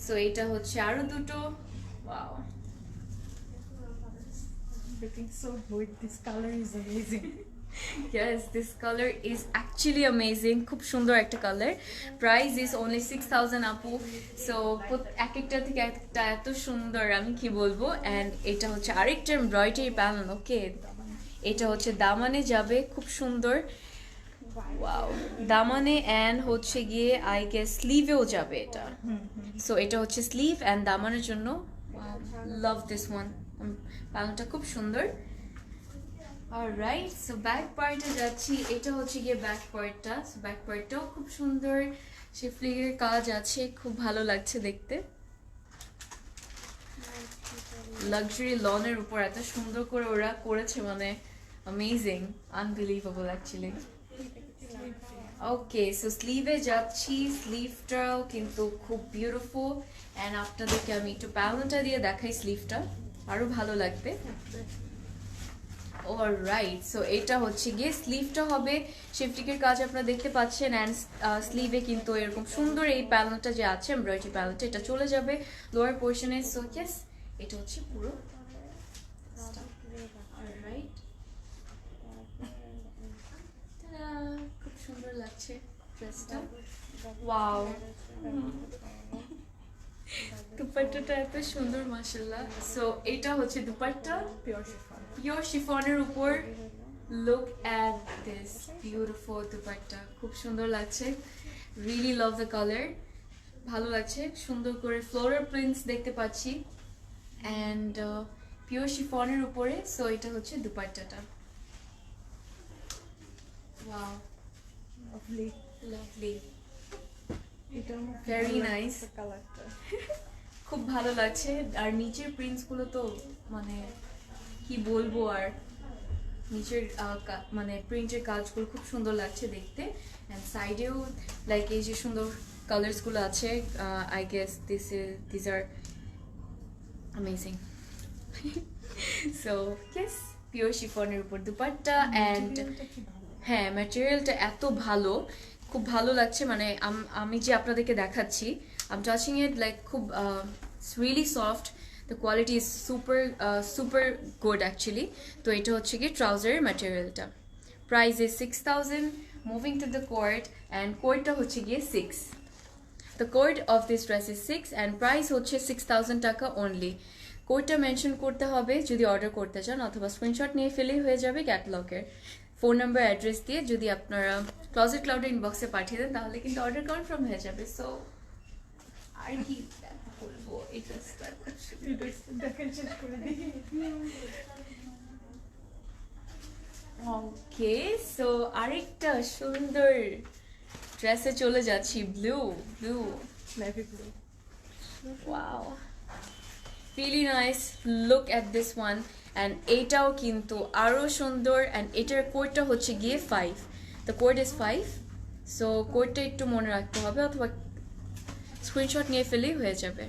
সো এটা হচ্ছে আরো দুটো। Wow, Looking so good. This color is amazing. yes, this color is actually amazing. খুব সুন্দর একটা কালার। প্রাইস ইজ only 6000 আপু। সো এক একটা থেকে একটা এত সুন্দর, আমি কি বলবো। অ্যান্ড এটা হচ্ছে আরেকটা এমব্রয়ডারি প্যানেল। ওকে, এটা হচ্ছে দামানে যাবে, খুব সুন্দর। ওয়াও, দামানে অ্যান্ড হচ্ছে গিয়ে আই গেস স্লিভেও যাবে এটা। সো এটা হচ্ছে স্লিভ অ্যান্ড দামানের জন্য। লাভ দিস ওয়ান, প্যানেলটা খুব সুন্দর। অলরাইট, সো ব্যাক পার্টে যাচ্ছি। এটা হচ্ছে গিয়ে ব্যাক পার্টটা। সো ব্যাক পার্টটাও খুব সুন্দর, শিফলিংয়ের কাজ আছে, খুব ভালো লাগছে দেখতে। লাক্সারি লনের উপর এত সুন্দর করে ওরা করেছে, মানে অ্যামেজিং, আনবিলিভেবল অ্যাকচুয়ালি। ওকে, সো স্লিভে যাচ্ছি। স্লিভটাও কিন্তু খুব বিউটিফুল অ্যান্ড আপনাদেরকে আমি একটু প্যানেলটা দিয়ে দেখাই, স্লিভটা আরো ভালো লাগবে। অলরাইট, সো এটা হচ্ছে গিয়ে স্লিভটা হবে শিফটিকের কাজ আপনারা দেখতে পাচ্ছেন অ্যান্ড স্লিভে কিন্তু এরকম সুন্দর এই প্যানেলটা যে আছে এমব্রয়ডারি প্যানেলটা, এটা চলে যাবে লোয়ার পোর্শনে। সো ইয়েস, এটা হচ্ছে পুরো। অলরাইট, খুব সুন্দর লাগছে ড্রেসটা। ওয়াও, দুপাট্টাটা এত সুন্দর মাশাআল্লাহ। সো এটা হচ্ছে দুপাট্টা, পিওর শিফন। পিওর শিফনের উপর। Look at this beautiful dupatta, খুব সুন্দর লাগছে। রিয়েলি লাভ দ্য কালার, ভালো লাগছে। সুন্দর করে ফ্লোরাল প্রিন্টস দেখতে পাচ্ছি অ্যান্ড পিওর শিফনের উপরে। সো এটা হচ্ছে দুপাট্টাটা। Wow, Lovely. লাভলি, এটা Very nice. কালারটা খুব ভালো লাগছে। আর নিচের প্রিন্টস গুলো তো মানে কি বলবো, আর নিচের মানে প্রিন্টের কাজগুলো খুব সুন্দর লাগছে দেখতে। অ্যান্ড সাইডেও লাইক এই যে সুন্দর কালার্স গুলো আছে, I guess this are amazing. So yes, pure শিফনের উপর দুপাট্টা অ্যান্ড Materialটা কি ভালো। হ্যাঁ, ম্যাটেরিয়ালটা এত ভালো, খুব ভালো লাগছে। মানে আমি যে আপনাদেরকে দেখাচ্ছি, আম টাচিং ইট লাইক খুব it's really soft, the quality is super super good actually. তো এটা হচ্ছে কি ট্রাউজারের ম্যাটেরিয়ালটা। Price is 6000। Moving to the code, and কোয়ার্ডটা হচ্ছে গিয়ে 6। The code of this dress is 6 and price হচ্ছে 6000 টাকা অনলি। কোডটা মেনশন করতে হবে যদি অর্ডার করতে চান, অথবা স্ক্রিনশট নিয়ে ফেলেই হয়ে যাবে ক্যাটালগের। ফোন নাম্বার অ্যাড্রেস দিয়ে যদি আপনারা ক্লজেট ক্লাউডের ইনবক্সে পাঠিয়ে দেন তাহলে কিন্তু অর্ডার কনফার্ম হয়ে যাবে। সো আর কি বলবো, এই ড্রেসটা দেখেন শেষ করে দিই। ওকে, সো আরেকটা সুন্দর ড্রেসে চলে যাচ্ছি। Blue blue, Navy blue. Wow, really nice. Look at this one. And এইটাও কিন্তু আরও সুন্দর। অ্যান্ড এটার কোডটা হচ্ছে গিয়ে 5। The code is 5। সো কোডটা একটু মনে রাখতে হবে, অথবা স্ক্রিনশট নিয়ে ফেলেই হয়ে যাবে।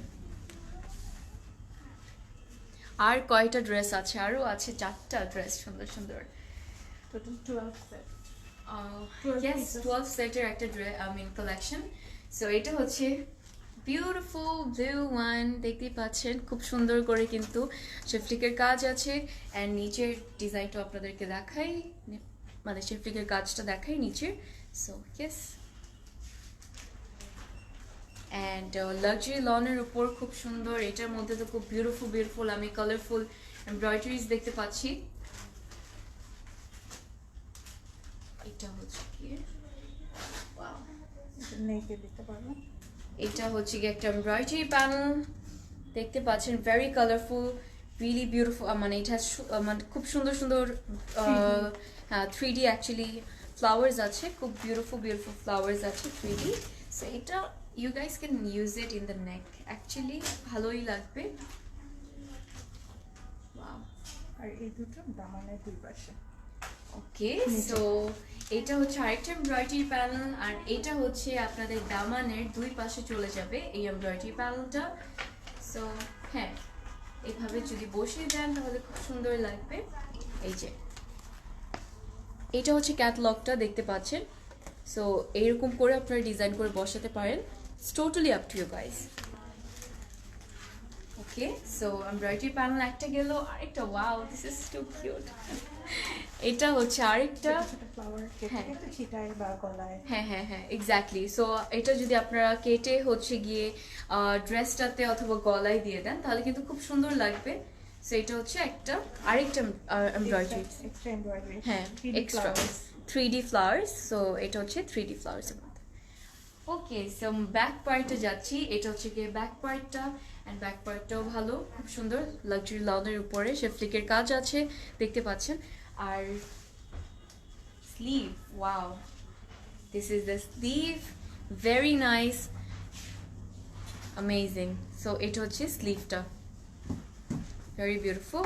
আর কয়টা ড্রেস আছে? আরও আছে 4টা ড্রেস সুন্দর সুন্দর। Total 12 set. 12 yes, 12 সেটের একটা কালেকশন। সো এটা হচ্ছে বিউটিফুল ব্লু ওয়ান, দেখতেই পাচ্ছেন খুব সুন্দর করে কিন্তু শিফটিকের কাজ আছে। অ্যান্ড নিচের ডিজাইনটা আপনাদেরকে দেখাই, মানে শিফটিকের কাজটা দেখাই নিচের। সো ইয়েস, অ্যান্ড লাক্সারি লনের উপর খুব সুন্দর। এটার মধ্যে তো খুব বিউটিফুল বিউটিফুল আমি কালারফুল এমব্রয়ডারিজ দেখতে পাচ্ছি। এটা হচ্ছে কি, ওয়াও, নেকে দিতে পারবো। এটা হচ্ছে কি একটা এমব্রয়ডারি প্যানেল দেখতে পাচ্ছেন, ভেরি কালারফুল, রিয়েলি বিউটিফুল, মানে এটা মানে খুব সুন্দর সুন্দর 3D অ্যাকচুয়ালি ফ্লাওয়ার্স আছে, খুব বিউটিফুল বিউটিফুল ফ্লাওয়ার্স আছে 3D। সো এটা you guys can use it in the neck, actually ভালোই লাগবে। ওয়াও। আর এই দুটো দামানের দুই পাশে। ওকে, সো এটা হচ্ছে আরেকটা এমব্রয়ডারি প্যানেল, আর এটা হচ্ছে আপনাদের দামানের দুই পাশে চলে যাবে এই এমব্রয়ডারি প্যানেলটা। সো হ্যাঁ, এইভাবে যদি বসিয়ে দেন তাহলে খুব সুন্দর লাগবে। এই যে এটা হচ্ছে ক্যাটালগটা দেখতে পাচ্ছেন। সো এইরকম করে আপনারা ডিজাইন করে বসাতে পারেন, it's totally up to you guys. Okay, so embroidery panel একটা গেল, আরেকটা wow this is too cute. এটা হচ্ছে আরেকটা ফ্লাওয়ার হ্যাঁ। কেটে ছিটায় বা গলায়। হ্যাঁ হ্যাঁ হ্যাঁ, এক্স্যাক্টলি। সো এটা যদি আপনারা কেটে হচ্ছে গিয়ে ড্রেসটাতে অথবা গলায় দিয়ে দেন তাহলে কিন্তু খুব সুন্দর লাগবে। সো এটা হচ্ছে আরেকটা এমব্রয়ডারি, এক্সট্রা এমব্রয়ডারি। হ্যাঁ এক্সট্রা 3D ফ্লাওয়ার্স। সো এটা হচ্ছে 3D ফ্লাওয়ার্সের মধ্যে। ওকে, সো ব্যাক পার্টে যাচ্ছি। এটা হচ্ছে গিয়ে ব্যাক পার্টটা, অ্যান্ড ব্যাক পার্টটাও ভালো, খুব সুন্দর লাক্সারি লাউনের উপরে শেফলিকের কাজ আছে দেখতে পাচ্ছেন। আর sleeve, wow, this is the sleeve, very nice, amazing. So এটা হচ্ছে স্লিভটা, very beautiful.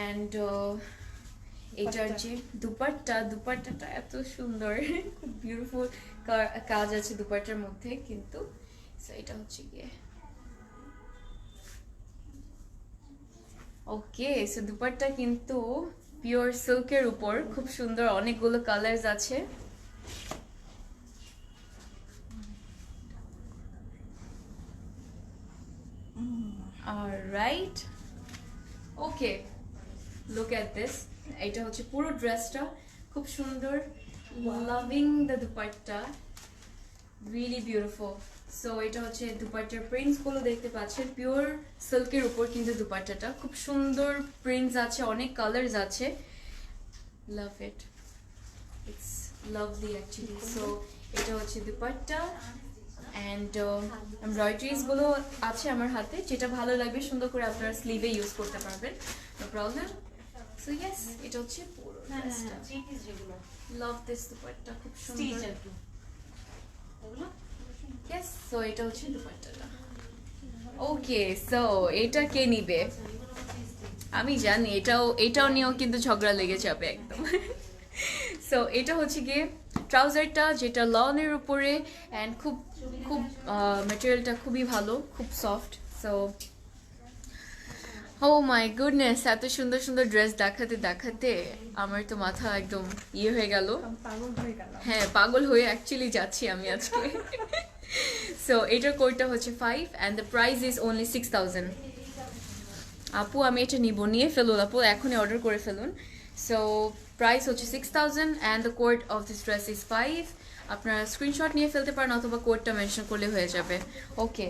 And এটার যে দুপাট্টাটা এত সুন্দর, খুব বিউটিফুল কাজ আছে দুপাট্টার মধ্যে কিন্তু। সো এটা হচ্ছে গিয়ে ওকে, সো দুপাট্টা কিন্তু পিওর সিল্কের উপর, খুব সুন্দর, অনেকগুলো কালার্স আছে। Alright, okay, look at this. এটা হচ্ছে পুরো ড্রেসটা খুব সুন্দর, loving the dupatta, really beautiful. So এটা হচ্ছে দুপাট্টার প্রিন্টস গুলো দেখতে পাচ্ছেন, পিওর সিল্কের উপর কিন্তু দুপাট্টাটা খুব সুন্দর প্রিন্টস আছে, অনেক কালার্স আছে, লাভ it, it's lovely actually. So এটা হচ্ছে দুপাট্টা, অ্যান্ড এমব্রয়ডারিজ গুলো আছে আমার হাতে, যেটা ভালো লাগবে সুন্দর করে আপনারা স্লিভে ইউজ করতে পারবেন, নো প্রবলেম। সো ইয়েস, এটা হচ্ছে পুরো ড্রেসটা, লাভ দিস দুপাট্টা, খুব সুন্দর। ইয়েস, সো এটা হচ্ছে দুপাট্টাটা। ওকে, সো এটা কে নিবে আমি জানি, এটাও নিয়েও কিন্তু ঝগড়া লেগে যাবে একদম। সো এটা হচ্ছে গিয়ে ট্রাউজারটা, যেটা লনের উপরে, অ্যান্ড খুব খুব ম্যাটেরিয়ালটা খুবই ভালো, খুব soft. So oh my goodness, এত সুন্দর সুন্দর ড্রেস দেখাতে দেখাতে আমার তো মাথা একদম হয়ে গেল। পাগল হয়ে গেল। হ্যাঁ, পাগল হয়ে অ্যাকচুয়ালি যাচ্ছি আমি আজকে। সো এটার কোডটা হচ্ছে 5 and the price is only 6000। আপু আমি এটা নিয়ে ফেলুন আপু, এখনই অর্ডার করে ফেলুন। সো প্রাইস হচ্ছে 6000 and the code of this dress is 5। আপনারা স্ক্রিনশট নিয়ে ফেলতে পারেন অথবা কোডটা মেনশন করলে হয়ে যাবে। ওকে,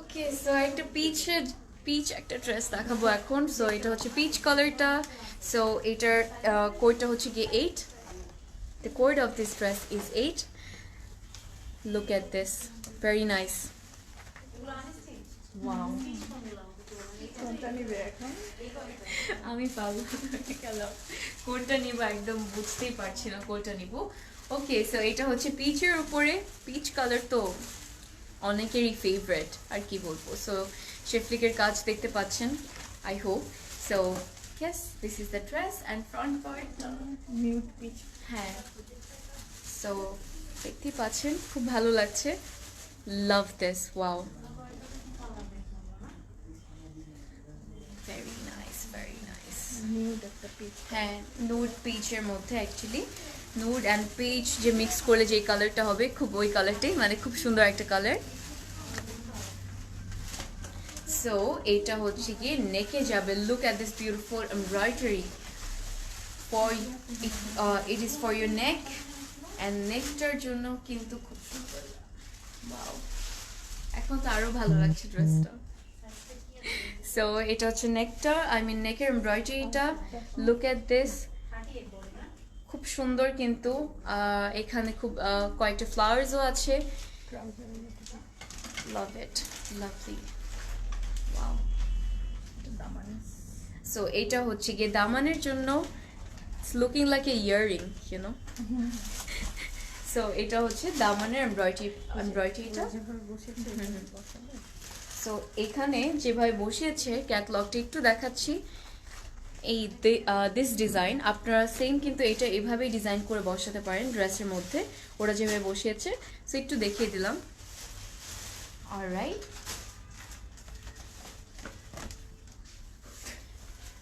ওকে, সো একটা পিচ একটা ড্রেস দেখাবো এখন। সো এটা হচ্ছে পিচ কালারটা। সো এটার কোডটা হচ্ছে গিয়ে 8। The code of this dress is 8। Look at this, very nice, wow. কোনটা নিবে এখন? আমি পাবো গেল, কোনটা নিব একদম বুঝতেই পারছি না কোনটা নিব। ওকে, সো এটা হচ্ছে পিচের উপরে, পিচ কালার তো অনেকেরই ফেভারিট, আর কি বলবো। সো শেফলিকের কাজ দেখতে পাচ্ছেন, I hope. So yes, this is the dress and front part nude peach. হ্যাঁ, সো দেখতেই পাচ্ছেন, খুব ভালো লাগছে, love this, wow, very nice, very nice. Nude একটা পিচ। হ্যাঁ, নুড পিচের মধ্যে, অ্যাকচুয়ালি নুড অ্যান্ড পিচ যে মিক্স করলে যে কালারটা হবে, খুব ওই কালারটাই, মানে খুব সুন্দর একটা কালার। সো এটা হচ্ছে গিয়ে নেকে যাবে, look at this beautiful embroidery, for it is for your neck, and nectar জন্য কিন্তু খুব সুন্দর, ওয়াও, এখন তো আরো ভালো লাগছে ড্রেসটা। সো এটা হচ্ছে নেকটা, নেকের এমব্রয়ডারিটা, লুক এট দিস, খুব সুন্দর কিন্তু এখানে খুব কয়েকটা ফ্লাওয়ার্সও আছে। ট্রাউজারের মতো লাভ ইট, লাভলি, ওয়াও। দামান। সো এটা হচ্ছে গিয়ে দামানের জন্য, it's looking like a earring, you know. So এটা হচ্ছে দামানের এমব্রয়ডারিটা। যেভাবে বসেছে বসাবে। সো এখানে যেভাবে বসিয়েছে ক্যাটলগটা একটু দেখাচ্ছি। এই দিস ডিজাইন আপনারা সেম কিন্তু এটা এভাবেই ডিজাইন করে বসাতে পারেন ড্রেসের মধ্যে, ওরা যেভাবে বসিয়েছে। সো একটু দেখিয়ে দিলাম। Alright,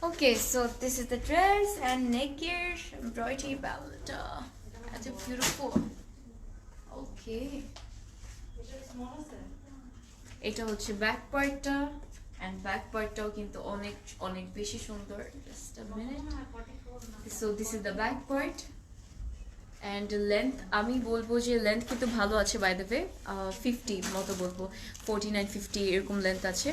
okay, so this is the dress and necker embroidery palette. That's beautiful. Okay, এটা হচ্ছে ব্যাক পার্টটা, এন্ড ব্যাক পার্টটাও কিন্তু অনেক অনেক বেশি সুন্দর। Just a minute. So this is the back part and length, আমি বলবো যে লেন্থ কিন্তু ভালো আছে, বাই দ্য ওয়ে 50 মতো বলবো, 49-50 এরকম লেন্থ আছে,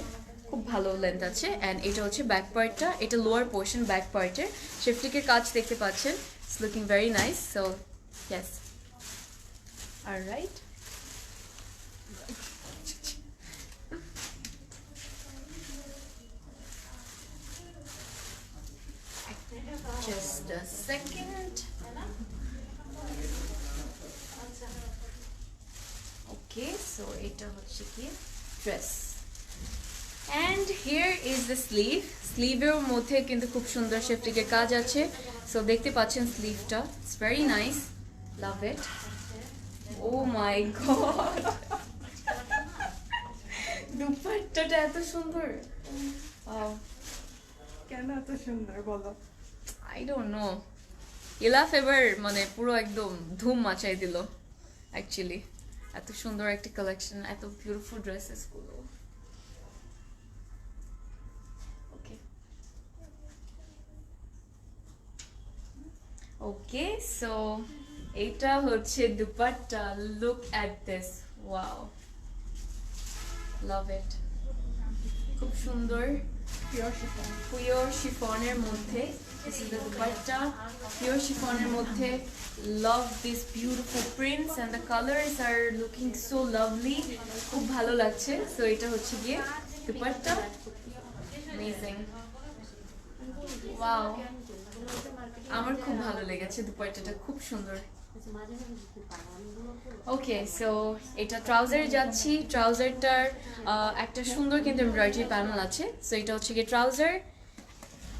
খুব ভালো লেন্থ আছে। অ্যান্ড এটা হচ্ছে ব্যাক পার্টটা, এটা লোয়ার পোর্শন ব্যাক পার্টের শেফটিকের কাজ দেখতে পাচ্ছেন। It's looking very nice. So yes, alright. Just a second. Okay, so এটা হচ্ছে কি dress, and here is the sleeve. স্লিভের মধ্যে কিন্তু খুব সুন্দর শেফটিকের কাজ আছে। সো দেখতে পাচ্ছেন স্লিভটা, it's very nice, love it. Oh my god, দুপাট্টাটা এত সুন্দর। কেন এত সুন্দর বলো? আই ডোন্ট নো, ইলাফ এবার মানে পুরো একদম ধুম মাচাই দিল অ্যাকচুয়ালি। এত সুন্দর একটা কালেকশন, এত বিউটিফুল ড্রেসেস গুলো। ওকে ওকে, সো এটা হচ্ছে dupatta. Look at this, wow, love it, খুব সুন্দর। পিওর শিফনের মধ্যে, this is the dupatta, pure শিফনের মধ্যে। Love this beautiful prints and the colors are looking so lovely, খুব ভালো লাগছে। সো এটা হচ্ছে গিয়ে দুপাট্টা, amazing, ওয়াও, আমার খুব ভালো লেগেছে দুপাট্টাটা, খুব সুন্দর। ওকে, সো এটা ট্রাউজারে যাচ্ছি। ট্রাউজারটার একটা সুন্দর কিন্তু এমব্রয়ডারি প্যানেল আছে। সো এটা হচ্ছে গিয়ে trouser.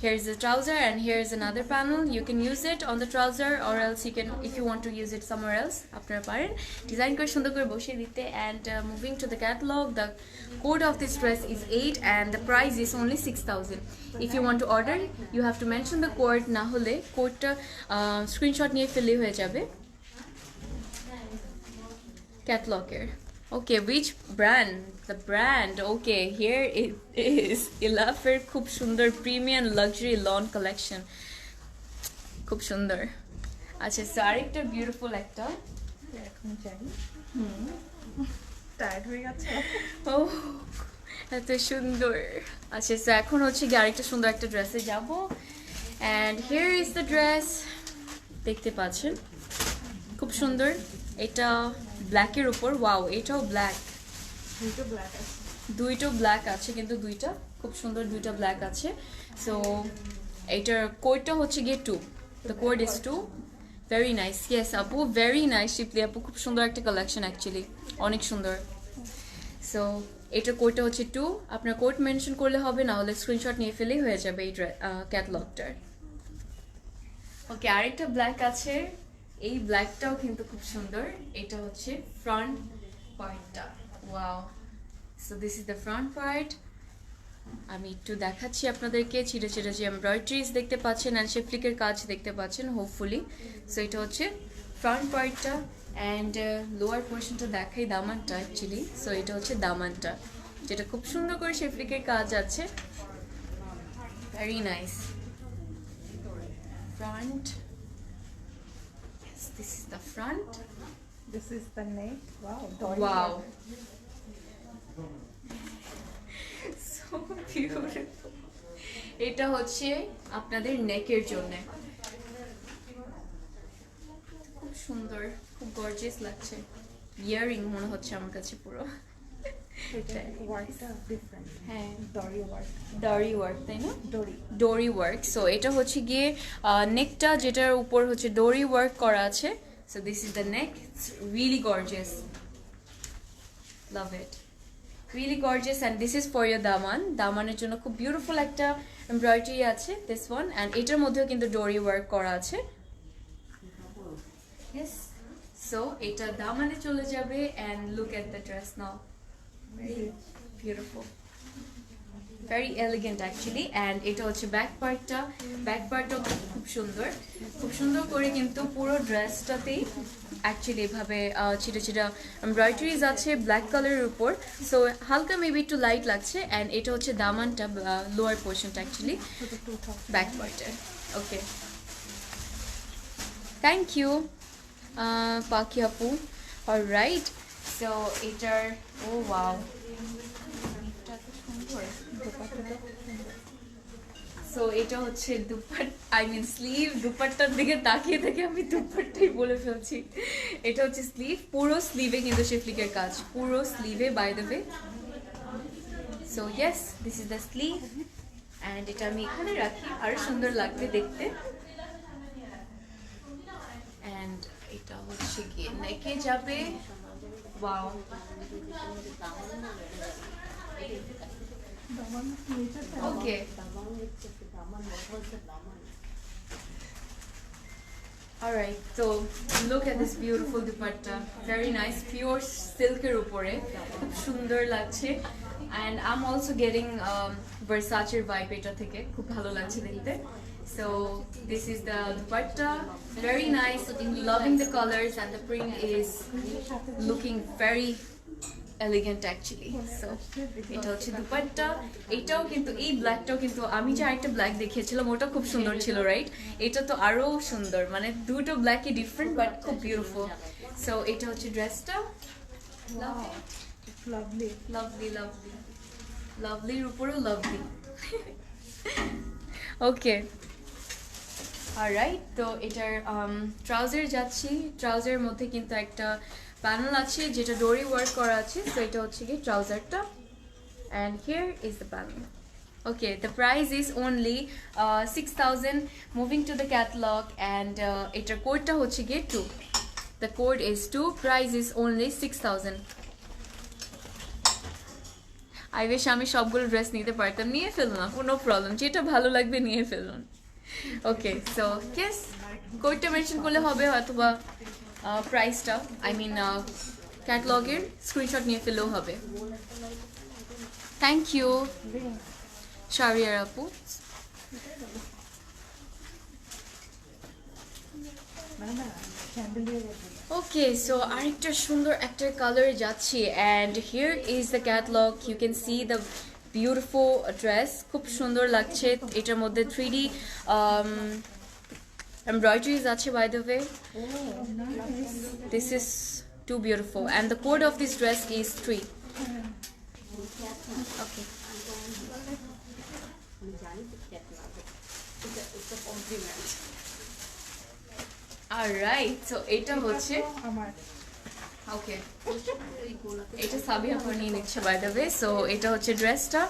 Here is the trouser and here is another panel. You can use it on the trouser or else you can, if you want to use it somewhere else, আপনারা পারেন design করে সুন্দর করে বসিয়ে দিতে। And moving to the catalog, the code of this dress is 8 and the price is only 6,000. If you want to order, you have to mention the code, না হলে কোডটা স্ক্রিনশট নিয়ে ফেললেই হয়ে যাবে ক্যাটলগের। Okay, which brand? The brand. Okay, here it is. ইলাফের খুব সুন্দর premium luxury loan collection, খুব সুন্দর। আচ্ছা, সো আরেকটা বিউটিফুল একটা, এখন যাই। টায়ার্ড হয়ে গেছে। ও এত সুন্দর। আচ্ছা, সো এখন হচ্ছে কি আরেকটা সুন্দর একটা ড্রেসে যাব। And here is the dress, দেখতে পাচ্ছেন খুব সুন্দর। এটা ব্ল্যাকের উপর, ওয়াও, এটাও ব্ল্যাক, দুটো ব্ল্যাক আছে, দুইটো ব্ল্যাক আছে কিন্তু দুইটা খুব সুন্দর, দুইটা ব্ল্যাক আছে। সো এইটার কোডটা হচ্ছে গিয়ে 2, the code is 2, very nice. Yes আপু, ভেরি নাইস শিপলি আপু, খুব সুন্দর একটা কালেকশন অ্যাকচুয়ালি, অনেক সুন্দর। সো এটার কোডটা হচ্ছে 2, আপনার কোড মেনশন করলে হবে, না হলে স্ক্রিনশট নিয়ে ফেলেই হয়ে যাবে এই ক্যাটলগটার। ওকে, আরেকটা ব্ল্যাক আছে, এই ব্ল্যাকটাও কিন্তু খুব সুন্দর। এটা হচ্ছে ফ্রন্ট পার্টটা, wow. So this is the front part. আমি একটু দেখাচ্ছি আপনাদেরকে, ছিটে ছিটে যে এমব্রয়ডারিজ দেখতে পাচ্ছেন অ্যান্ড শেফলিকের কাজ দেখতে পাচ্ছেন হোপফুলি। সো এটা হচ্ছে ফ্রন্ট পার্টটা অ্যান্ড লোয়ার পোর্শনটা দেখাই, দামানটা অ্যাকচুয়ালি। সো এটা হচ্ছে দামানটা, যেটা খুব সুন্দর করে শেফলিকের কাজ আছে, very nice. Front, this is the front. This is the neck. Wow. Wow. So beautiful. এটা হচ্ছে আপনাদের নেকের জন্য। সুন্দর, খুব গর্জিয়াস লাগছে। ইয়ারিং মনে হচ্ছে আমার কাছে পুরো। এটা ওয়ার্কটা ডিফারেন্ট। হ্যাঁ, ডরি ওয়ার্ক। ডরি ওয়ার্ক, তাই না? ডরি। ডোরি ওয়ার্ক। সো এটা হচ্ছে গিয়ে নেকটা, যেটার উপর হচ্ছে ডোরি ওয়ার্ক করা আছে। So this is the neck, it's really gorgeous, love it, really gorgeous. And this is for your daman, দামানের জন্য খুব বিউটিফুল একটা এমব্রয়ডারি আছে, দিস ওয়ান। অ্যান্ড এটার মধ্যেও কিন্তু ডোরি ওয়ার্ক করা আছে। ইয়েস, সো এটা দামানে চলে যাবে। And look at the dress now, very beautiful, very elegant actually. And এটা হচ্ছে ব্যাক পার্টটা, ব্যাক পার্টটাও খুব সুন্দর, খুব সুন্দর করে কিন্তু পুরো ড্রেসটাতেই অ্যাকচুয়ালি এভাবে ছিটা ছিটা এমব্রয়ডারিজ আছে ব্ল্যাক কালারের উপর। সো হালকা মেবি একটু লাইট লাগছে। অ্যান্ড এটা হচ্ছে দামানটা, লোয়ার পোর্শনটা অ্যাকচুয়ালি ব্যাক পার্টের। ওকে, থ্যাংক ইউ পাখি আপু। অলরাইট, সো এটার, ও ওয়াও, সো এটা হচ্ছে আই মিন স্লিভ। দুপাট্টার দিকে তাকিয়ে থেকে আমি দুপাট্টাই বলে ফেলছি। এটা হচ্ছে স্লিভ, পুরো স্লিভে কিন্তু শিফলিকের কাজ, পুরো স্লিভে, by the way. So yes, this is the sleeve. And এটা আমি এখানে রাখি, আরো সুন্দর লাগবে দেখতে। অ্যান্ড এটা হচ্ছে গিয়ে নেকে যাবে। Wow, okay, alright, so look at this beautiful dupatta, very nice, pure silk এর উপরে, খুব সুন্দর লাগছে। and I'm also getting Versace vibe এটা থেকে, খুব ভালো লাগছে দেখতে। So this is the dupatta, very nice, loving the colors and the print is looking very elegant actually. So এটা হচ্ছে দুপাট্টা। এটাও কিন্তু, এই ব্ল্যাকটাও কিন্তু, আমি যে আরেকটা ব্ল্যাক দেখিয়েছিলাম ওটা খুব সুন্দর ছিল, রাইট? এটা তো আরো সুন্দর, মানে দুটো ব্ল্যাকই ডিফারেন্ট বাট খুব বিউটিফুল। সো এটা হচ্ছে ড্রেসটা, লাভলি লাভলি লাভলি, লাভলির উপরেও লাভলি। ওকে, অলরাইট, তো এটার ট্রাউজার যাচ্ছি। ট্রাউজারের মধ্যে কিন্তু একটা প্যানেল আছে যেটা ডোরি ওয়ার্ক করা আছে। সো এটা হচ্ছে কি ট্রাউজারটা, and here is the panel. Okay, the price is only 6000, moving to the catalogue. And এটার কোডটা হচ্ছে গিয়ে 2, the code is 2, price is only 6000। I wish আমি সবগুলো ড্রেস নিতে পারতাম, নিয়ে ফেলুন না, কোনো প্রবলেম, যেটা ভালো লাগবে নিয়ে ফেলুন। ওকে, সো ইয়েস, কোডটা মেনশন করলে হবে, অথবা প্রাইসটা, আই মিন ক্যাটালগের স্ক্রিনশট নিয়ে ফেলেও হবে। থ্যাংক ইউ শারিয়ার আপু। ওকে, সো আরেকটা সুন্দর একটা কালার যাচ্ছি। And here is the catalogue, you can see the beautiful dress, খুব সুন্দর লাগছে। এটার মধ্যে 3D embroideries আছে, by the way. This is too beautiful, and the code of this dress is 3. Okay. Alright, so এটা হচ্ছে আমার ওকে, এটা সাবিয়া বানিয়ে নিচ্ছে বাই দ্য ওয়ে। সো এটা হচ্ছে ড্রেসটা।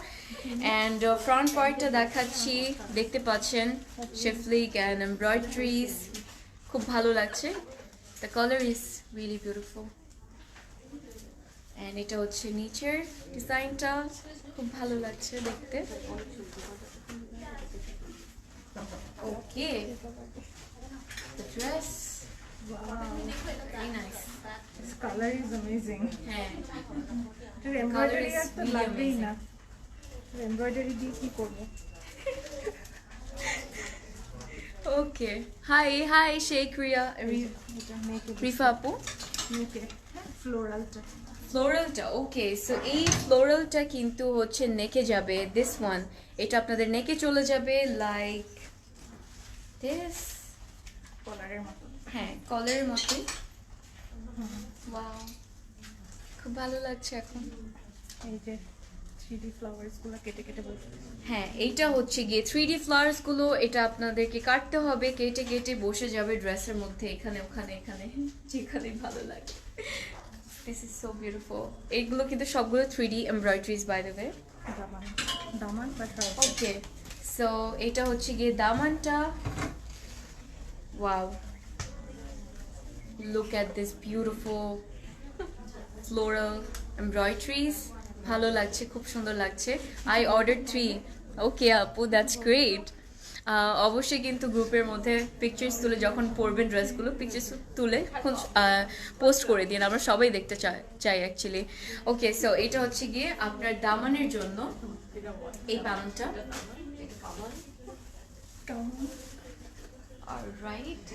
অ্যান্ড ফ্রন্ট পার্টটা দেখাচ্ছি, দেখতে পাচ্ছেন শেফলিক অ্যান্ড এমব্রয়ডারিজ, খুব ভালো লাগছে। The colour is really beautiful. And এটা হচ্ছে নিচের ডিজাইনটা, খুব ভালো লাগছে দেখতে। Okay, the dress very nice. This color is amazing. হ্যাঁ, এর এমব্রয়ডারি is আর তো really লাগবেই amazing. না। এমব্রয়ডারি দিয়ে কি করব? ওকে, হাই হাই শেখ রিয়া, এটা মেক রিফা আপু। ওকে, ফ্লোরালটা। ফ্লোরালটা, ওকে, সো এই ফ্লোরালটা কিন্তু হচ্ছে নেকে যাবে, দিস ওয়ান, এটা আপনাদের নেকে চলে যাবে লাইক দিস, কলারের মতো। হ্যাঁ কলারের মতো। ওয়াও, খুব ভালো লাগছে এখন। এই যে 3D ফ্লাওয়ার্স গুলো কেটে কেটে বসে। হ্যাঁ, এইটা হচ্ছে গিয়ে 3D ফ্লাওয়ার্স গুলো, এটা আপনাদেরকে কাটতে হবে, কেটে কেটে বসে যাবে ড্রেসের মধ্যে, এখানে ওখানে এখানে যেখানে ভালো লাগে। This is so beautiful. এইগুলো কিন্তু সবগুলো 3D embroideries by the way. দামান দামান বা ট্রাউজার। ওকে, সো এটা হচ্ছে গিয়ে দামানটা। Wow, look at this beautiful floral embroideries. ভালো লাগছে, খুব সুন্দর লাগছে। I order 3। ওকে আপু, দ্যাটস গ্রেট। অবশ্যই কিন্তু গ্রুপের মধ্যে পিকচার্স তুলে যখন পরবেন ড্রেসগুলো, পিকচার্স তুলে পোস্ট করে দিন, আমরা সবাই দেখতে চাই অ্যাকচুয়ালি। ওকে, সো এটা হচ্ছে গিয়ে আপনার দামানের জন্য এই প্যানেলটা। অলরাইট,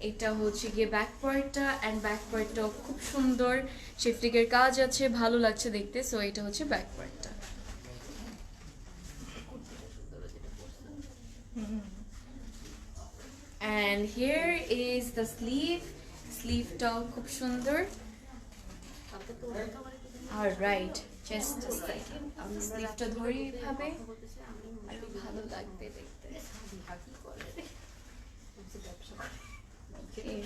এটা হচ্ছে গিয়ে ব্যাক পার্টটা, অ্যান্ড ব্যাক পার্টটাও খুব সুন্দর, শিফটিকের কাজ আছে, ভালো লাগছে দেখতে। সো এটা হচ্ছে ব্যাক পার্টটা। And here is the sleeve. Sleeveটাও খুব সুন্দর। Alright, just a second. আমি স্লিভটা ধরি এভাবে, আরো ভালো লাগবে দেখতে। Okay.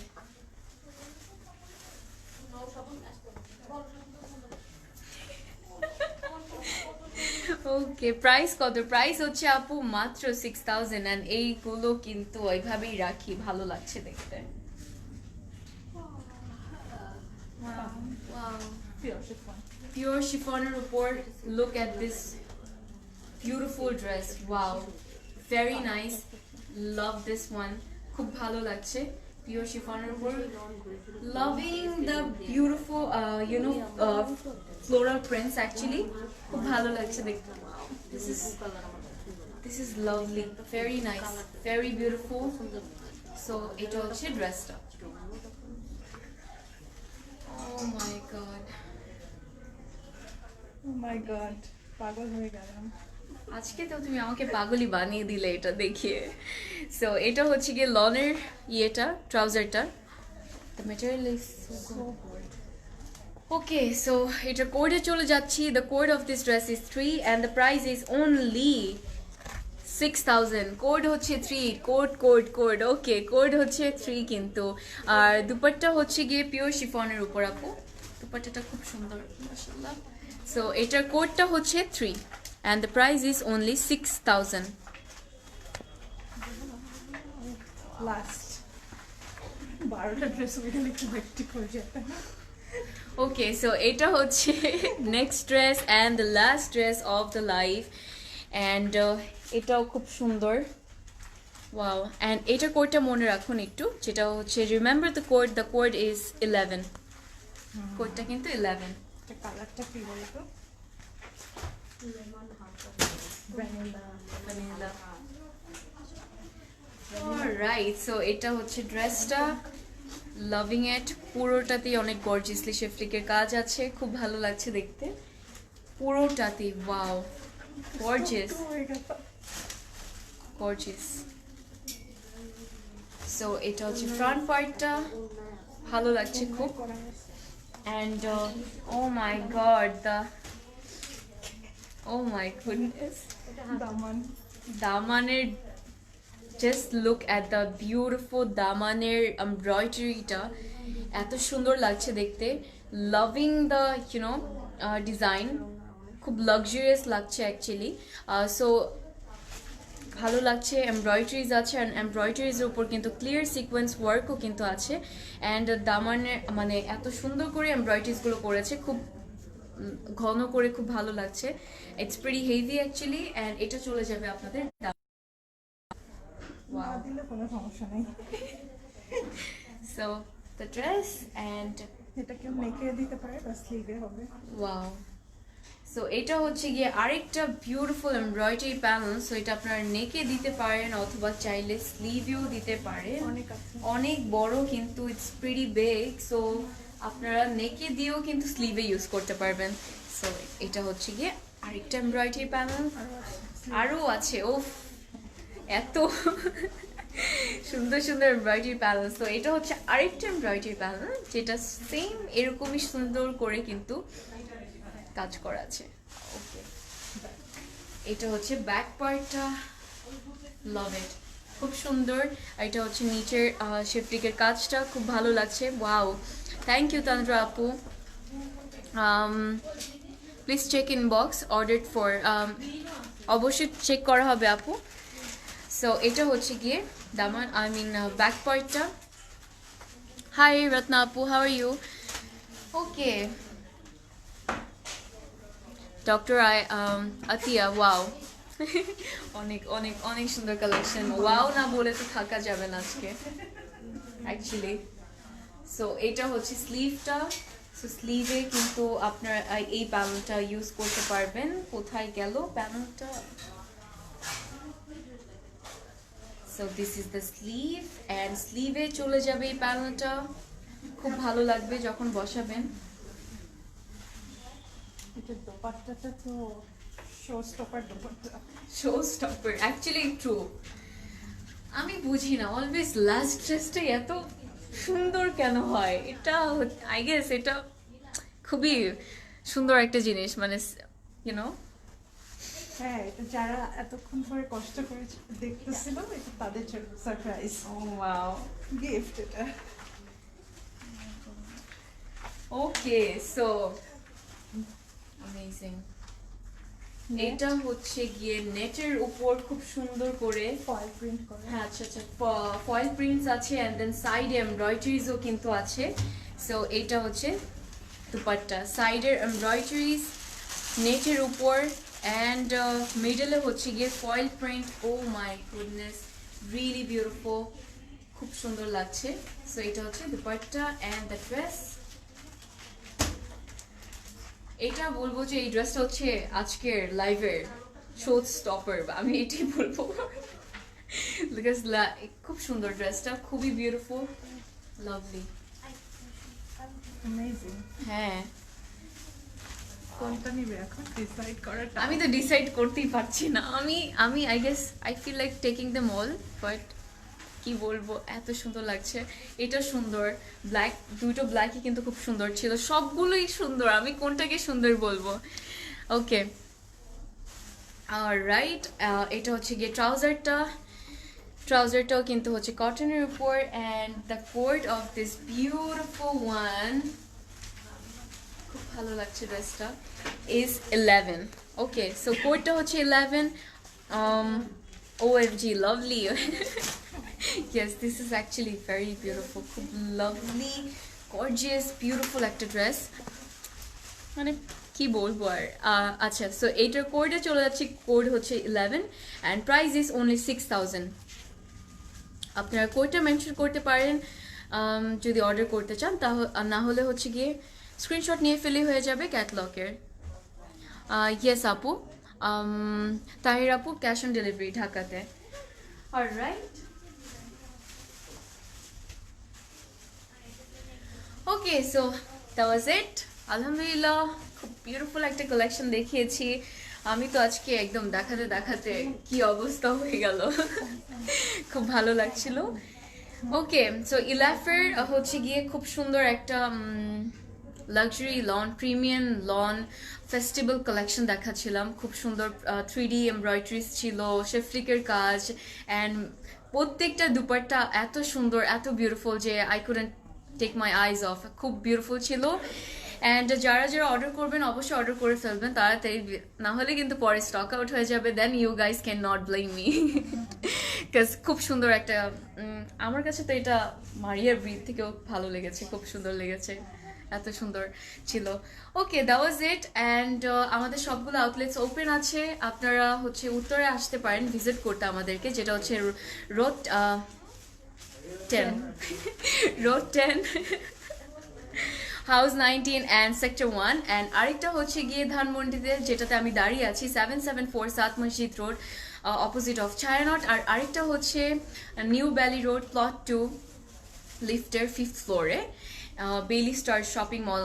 ওকে, প্রাইস কত? প্রাইস হচ্ছে আপু মাত্র 6000, এন্ড এইগুলো কিন্তু ওইভাবেই রাখি, ভালো লাগছে দেখতে। পিওর শিফনের উপর look at this beautiful dress. Wow, very nice, love this one, খুব ভালো লাগছে। পিওর শিফনের উপর, loving the beautiful floral prints. Actually খুব ভালো লাগছে দেখতে। This is lovely, very nice, very beautiful. So এটা হচ্ছে ড্রেসটা। Oh my god, oh my god, পাগল হয়ে গেলাম। আজকে তো তুমি আমাকে পাগলি বানিয়ে দিলে এটা দেখিয়ে। সো এটা হচ্ছে গিয়ে লনের ইয়েটা, ট্রাউজারটা। The material is so good. Okay, so এটা কোডে চলে যাচ্ছি। The code of this dress is 3 and the price is only 6000। Code হচ্ছে 3, কোড। ওকে, কোড হচ্ছে 3 কিন্তু। আর দুপাট্টা হচ্ছে গিয়ে পিওর শিফনের উপর আপু, দুপাট্টাটা খুব সুন্দর মাশাআল্লাহ। সো এটার কোডটা হচ্ছে 3 and the price is only 6000. Last 12টা ড্রেস হয়ে গেলে একটু হেক্টিক হয়ে যেত। ওকে, সো এটা হচ্ছে next dress and the last dress of the life, and এটাও খুব সুন্দর। ওয়াও, অ্যান্ড এটা কোডটা মনে রাখুন একটু, যেটা হচ্ছে রিমেম্বার দ্য কোড ইজ 11। কোডটা কিন্তু 11। এটা কালারটা কি বলতো? ভ্যানিলা। রাইট, সো এটা হচ্ছে ড্রেসটা, লাভিং ইট। পুরোটাতেই অনেক গর্জিয়াসলি শিফটিকের কাজ আছে, খুব ভালো লাগছে দেখতে পুরোটাতেই। Wow, gorgeous, gorgeous. সো এটা হচ্ছে ফ্রন্ট পার্টটা, ভালো লাগছে খুব। And oh my god, oh my goodness, দামান। দামানের, just look at the beautiful দামানের এমব্রয়ডারিটা, এত সুন্দর লাগছে দেখতে। লাভিং দ্য ডিজাইন, খুব লাক্সারিয়াস লাগছে অ্যাকচুয়ালি। সো ভালো লাগছে, এমব্রয়ডারিজ আছে, অ্যান্ড এমব্রয়ডারিজের উপর কিন্তু ক্লিয়ার সিকোয়েন্স ওয়ার্কও কিন্তু আছে। অ্যান্ড দামানের মানে এত সুন্দর করে এমব্রয়ডারিজগুলো করেছে, খুব ঘন করে, খুব ভালো লাগছে। It's pretty heavy actually, and এটা চলে যাবে আপনাদের না দিলে কোনো সমস্যা নেই। সো দ্য ড্রেস, অ্যান্ড এটা কেউ নেকে দিতে পারে বা স্লিভে হবে। ওয়াও, সো এটা হচ্ছে গিয়ে আরেকটা বিউটিফুল এমব্রয়ডারি প্যানেল। সো এটা আপনারা নেকে দিতে পারেন অথবা চাইলে স্লিভেও দিতে পারেন। অনেক আছে, অনেক বড় কিন্তু, ইটস প্রিটি বিগ। সো আপনারা নেকে দিয়েও কিন্তু স্লিভে ইউজ করতে পারবেন। সো এটা হচ্ছে গিয়ে আরেকটা এমব্রয়ডারি প্যানেল, আরও আছে। ও এত সুন্দর সুন্দর এমব্রয়ডারি প্যানেল। তো এটা হচ্ছে আরেকটা এমব্রয়ডারি প্যানেল, যেটা সেম এরকমই সুন্দর করে কিন্তু কাজ করা আছে। ওকে, এটা হচ্ছে ব্যাক পার্টটা, লাভ ইট, খুব সুন্দর। আর এটা হচ্ছে নিচের শেফটিকের কাজটা খুব ভালো লাগছে। ওয়াও, থ্যাংক ইউ তান্দ্রা আপু। Please check inbox order for, অবশ্যই চেক করা হবে আপু। সো এটা হচ্ছে গিয়ে দামান, আই মিন ব্যাক পার্টটা। হাই রত্না আপু, how are you? Okay, doctor Atiya, wow অনেক অনেক অনেক সুন্দর কালেকশন। ওয়াও না বলে তো থাকা যাবে না আজকে অ্যাকচুয়ালি। সো এটা হচ্ছে স্লিভটা। সো স্লিভে কিন্তু আপনার এই প্যানেলটা ইউজ করতে পারবেন। কোথায় গেল প্যানেলটা? So this is the sleeve, and স্লিভে চলে যাবে এই প্যানেলটা। খুব ভালো লাগবে যখন বসাবেন। এটা দোপাট্টাটা তো show stopper dupatta. Show stopper, actually true. আমি বুঝি না অলওয়েজ লাস্ট ড্রেসটা এত সুন্দর কেন হয়। এটা আই গেস এটা খুবই সুন্দর একটা জিনিস, মানে ইউনো। হ্যাঁ, এটা যারা এতক্ষণ ধরে কষ্ট করে দেখতেছিল এটা তাদের জন্য সারপ্রাইজ। ওয়াও, গিফট এটা। ওকে, সো অ্যামেজিং। এটা হচ্ছে গিয়ে নেটের উপর খুব সুন্দর করে ফয়েল প্রিন্ট করা। হ্যাঁ, আচ্ছা আচ্ছা, ফয়েল প্রিন্টস আছে, অ্যান্ড দেন সাইডে এমব্রয়ডারিজও কিন্তু আছে। সো এটা হচ্ছে দুপাট্টা, সাইডের এমব্রয়ডারিজ নেটের উপর, অ্যান্ড মিডলে হচ্ছে গিয়ে foil print. Oh my goodness, really beautiful, খুব সুন্দর লাগছে। সো এটা হচ্ছে দুপাট্টা অ্যান্ড দ্য ড্রেস। এটা বলবো যে এই ড্রেসটা হচ্ছে আজকের লাইভের শো স্টপার, আমি এটাই বলবো। বিকজ খুব সুন্দর ড্রেসটা, খুবই বিউটিফুল, লাভলি। অ্যামেজিং। হ্যাঁ, কোনটা নিবে এখন ডিসাইড করাটা? আমি তো ডিসাইড করতেই পারছি না। আমি I guess I feel like taking them all, but কি বলবো, এত সুন্দর লাগছে। এটা সুন্দর, ব্ল্যাক, দুটো ব্ল্যাকই কিন্তু খুব সুন্দর ছিল, সবগুলোই সুন্দর, আমি কোনটাকে সুন্দর বলবো। ওকে, রাইট, এটা হচ্ছে গিয়ে ট্রাউজারটাও কিন্তু হচ্ছে কটনের উপর, and the code of this beautiful one, খুব ভালো লাগছে ড্রেসটা, ইজ 11। ওকে, সো কোডটা হচ্ছে 11। OMG, lovely. Yes, this is actually very beautiful. খুব lovely, gorgeous, beautiful একটা ড্রেস, মানে কি বলবো আর। আচ্ছা, সো এইটার কোডে চলে যাচ্ছে, কোড হচ্ছে 11 অ্যান্ড প্রাইস ইজ অনলি 6000। আপনারা কোডটা মেনশন করতে পারেন যদি অর্ডার করতে চান, না হলে হচ্ছে গিয়ে স্ক্রিনশট নিয়ে ফেলে হয়ে যাবে ক্যাটলগের। ইয়েস আপু, তাহির আপু, ক্যাশ অন ডেলিভারি ঢাকাতে। Alright, okay, so that was it. আলহামদুলিল্লাহ, খুব বিউটিফুল একটা কালেকশন দেখিয়েছি। আমি তো আজকে একদম দেখাতে দেখাতে কি অবস্থা হয়ে গেল, খুব ভালো লাগছিল। ওকে, সো ইলাফের হচ্ছে গিয়ে খুব সুন্দর একটা luxury lawn, premium lawn festival collection দেখাচ্ছিলাম। খুব সুন্দর 3D এমব্রয়ডারিজ ছিল, শেফরিকের কাজ, অ্যান্ড প্রত্যেকটা দুপাট্টা এত সুন্দর, এত বিউটিফুল যে I couldn't take my eyes off. খুব বিউটিফুল ছিল, অ্যান্ড যারা যারা অর্ডার করবেন অবশ্যই অর্ডার করে ফেলবেন তাড়াতাড়ি, না হলে কিন্তু পরে স্টক আউট হয়ে যাবে। Then you guys can not blame me, because খুব সুন্দর একটা, আমার কাছে তো এটা মারিয়ার ব্রিথ থেকেও ভালো লেগেছে, খুব সুন্দর লেগেছে, এত সুন্দর ছিল। ওকে, দ্যাট ওয়াজ ইট, অ্যান্ড আমাদের সবগুলো আউটলেটস ওপেন আছে। আপনারা হচ্ছে উত্তরে আসতে পারেন ভিজিট করতে আমাদেরকে, যেটা হচ্ছে road 10 road 10 house 19 and sector 1, and আরেকটা হচ্ছে গিয়ে ধানমন্ডিতে, যেটাতে আমি দাঁড়িয়ে আছি, 774 Sat Masjid road, opposite of Chhayanaut. আর আরেকটা হচ্ছে নিউ ভ্যালি রোড, প্লট 2, লিফটের 5th ফ্লোরে, Bailey star shopping mall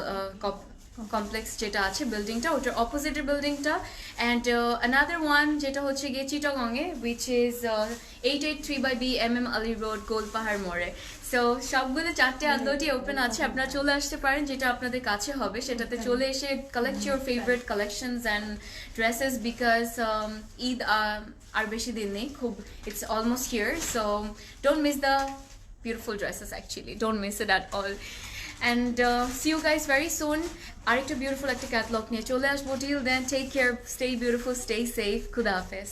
complex যেটা আছে বিল্ডিংটা, ওটার অপোজিটের বিল্ডিংটা। অ্যান্ড অ্যানাদার ওয়ান যেটা হচ্ছে গিয়ে চিটাগংয়ে, which is 883/B MM Ali road, Golpahar মোড়ে। সো সবগুলো 4টে আউটলেটই ওপেন আছে, আপনারা চলে আসতে পারেন, যেটা আপনাদের কাছে হবে সেটাতে চলে এসে collect your favourite collections and dresses, because Eid আর বেশি দিন নেই, খুব it's almost here, so don't miss the beautiful dresses, actually don't miss it at all. And see you guys very soon. আরেকটা বিউটিফুল একটা ক্যাটালগ নিয়ে চলে আসবো। Till then, take care, stay beautiful, stay safe. Khuda Hafiz.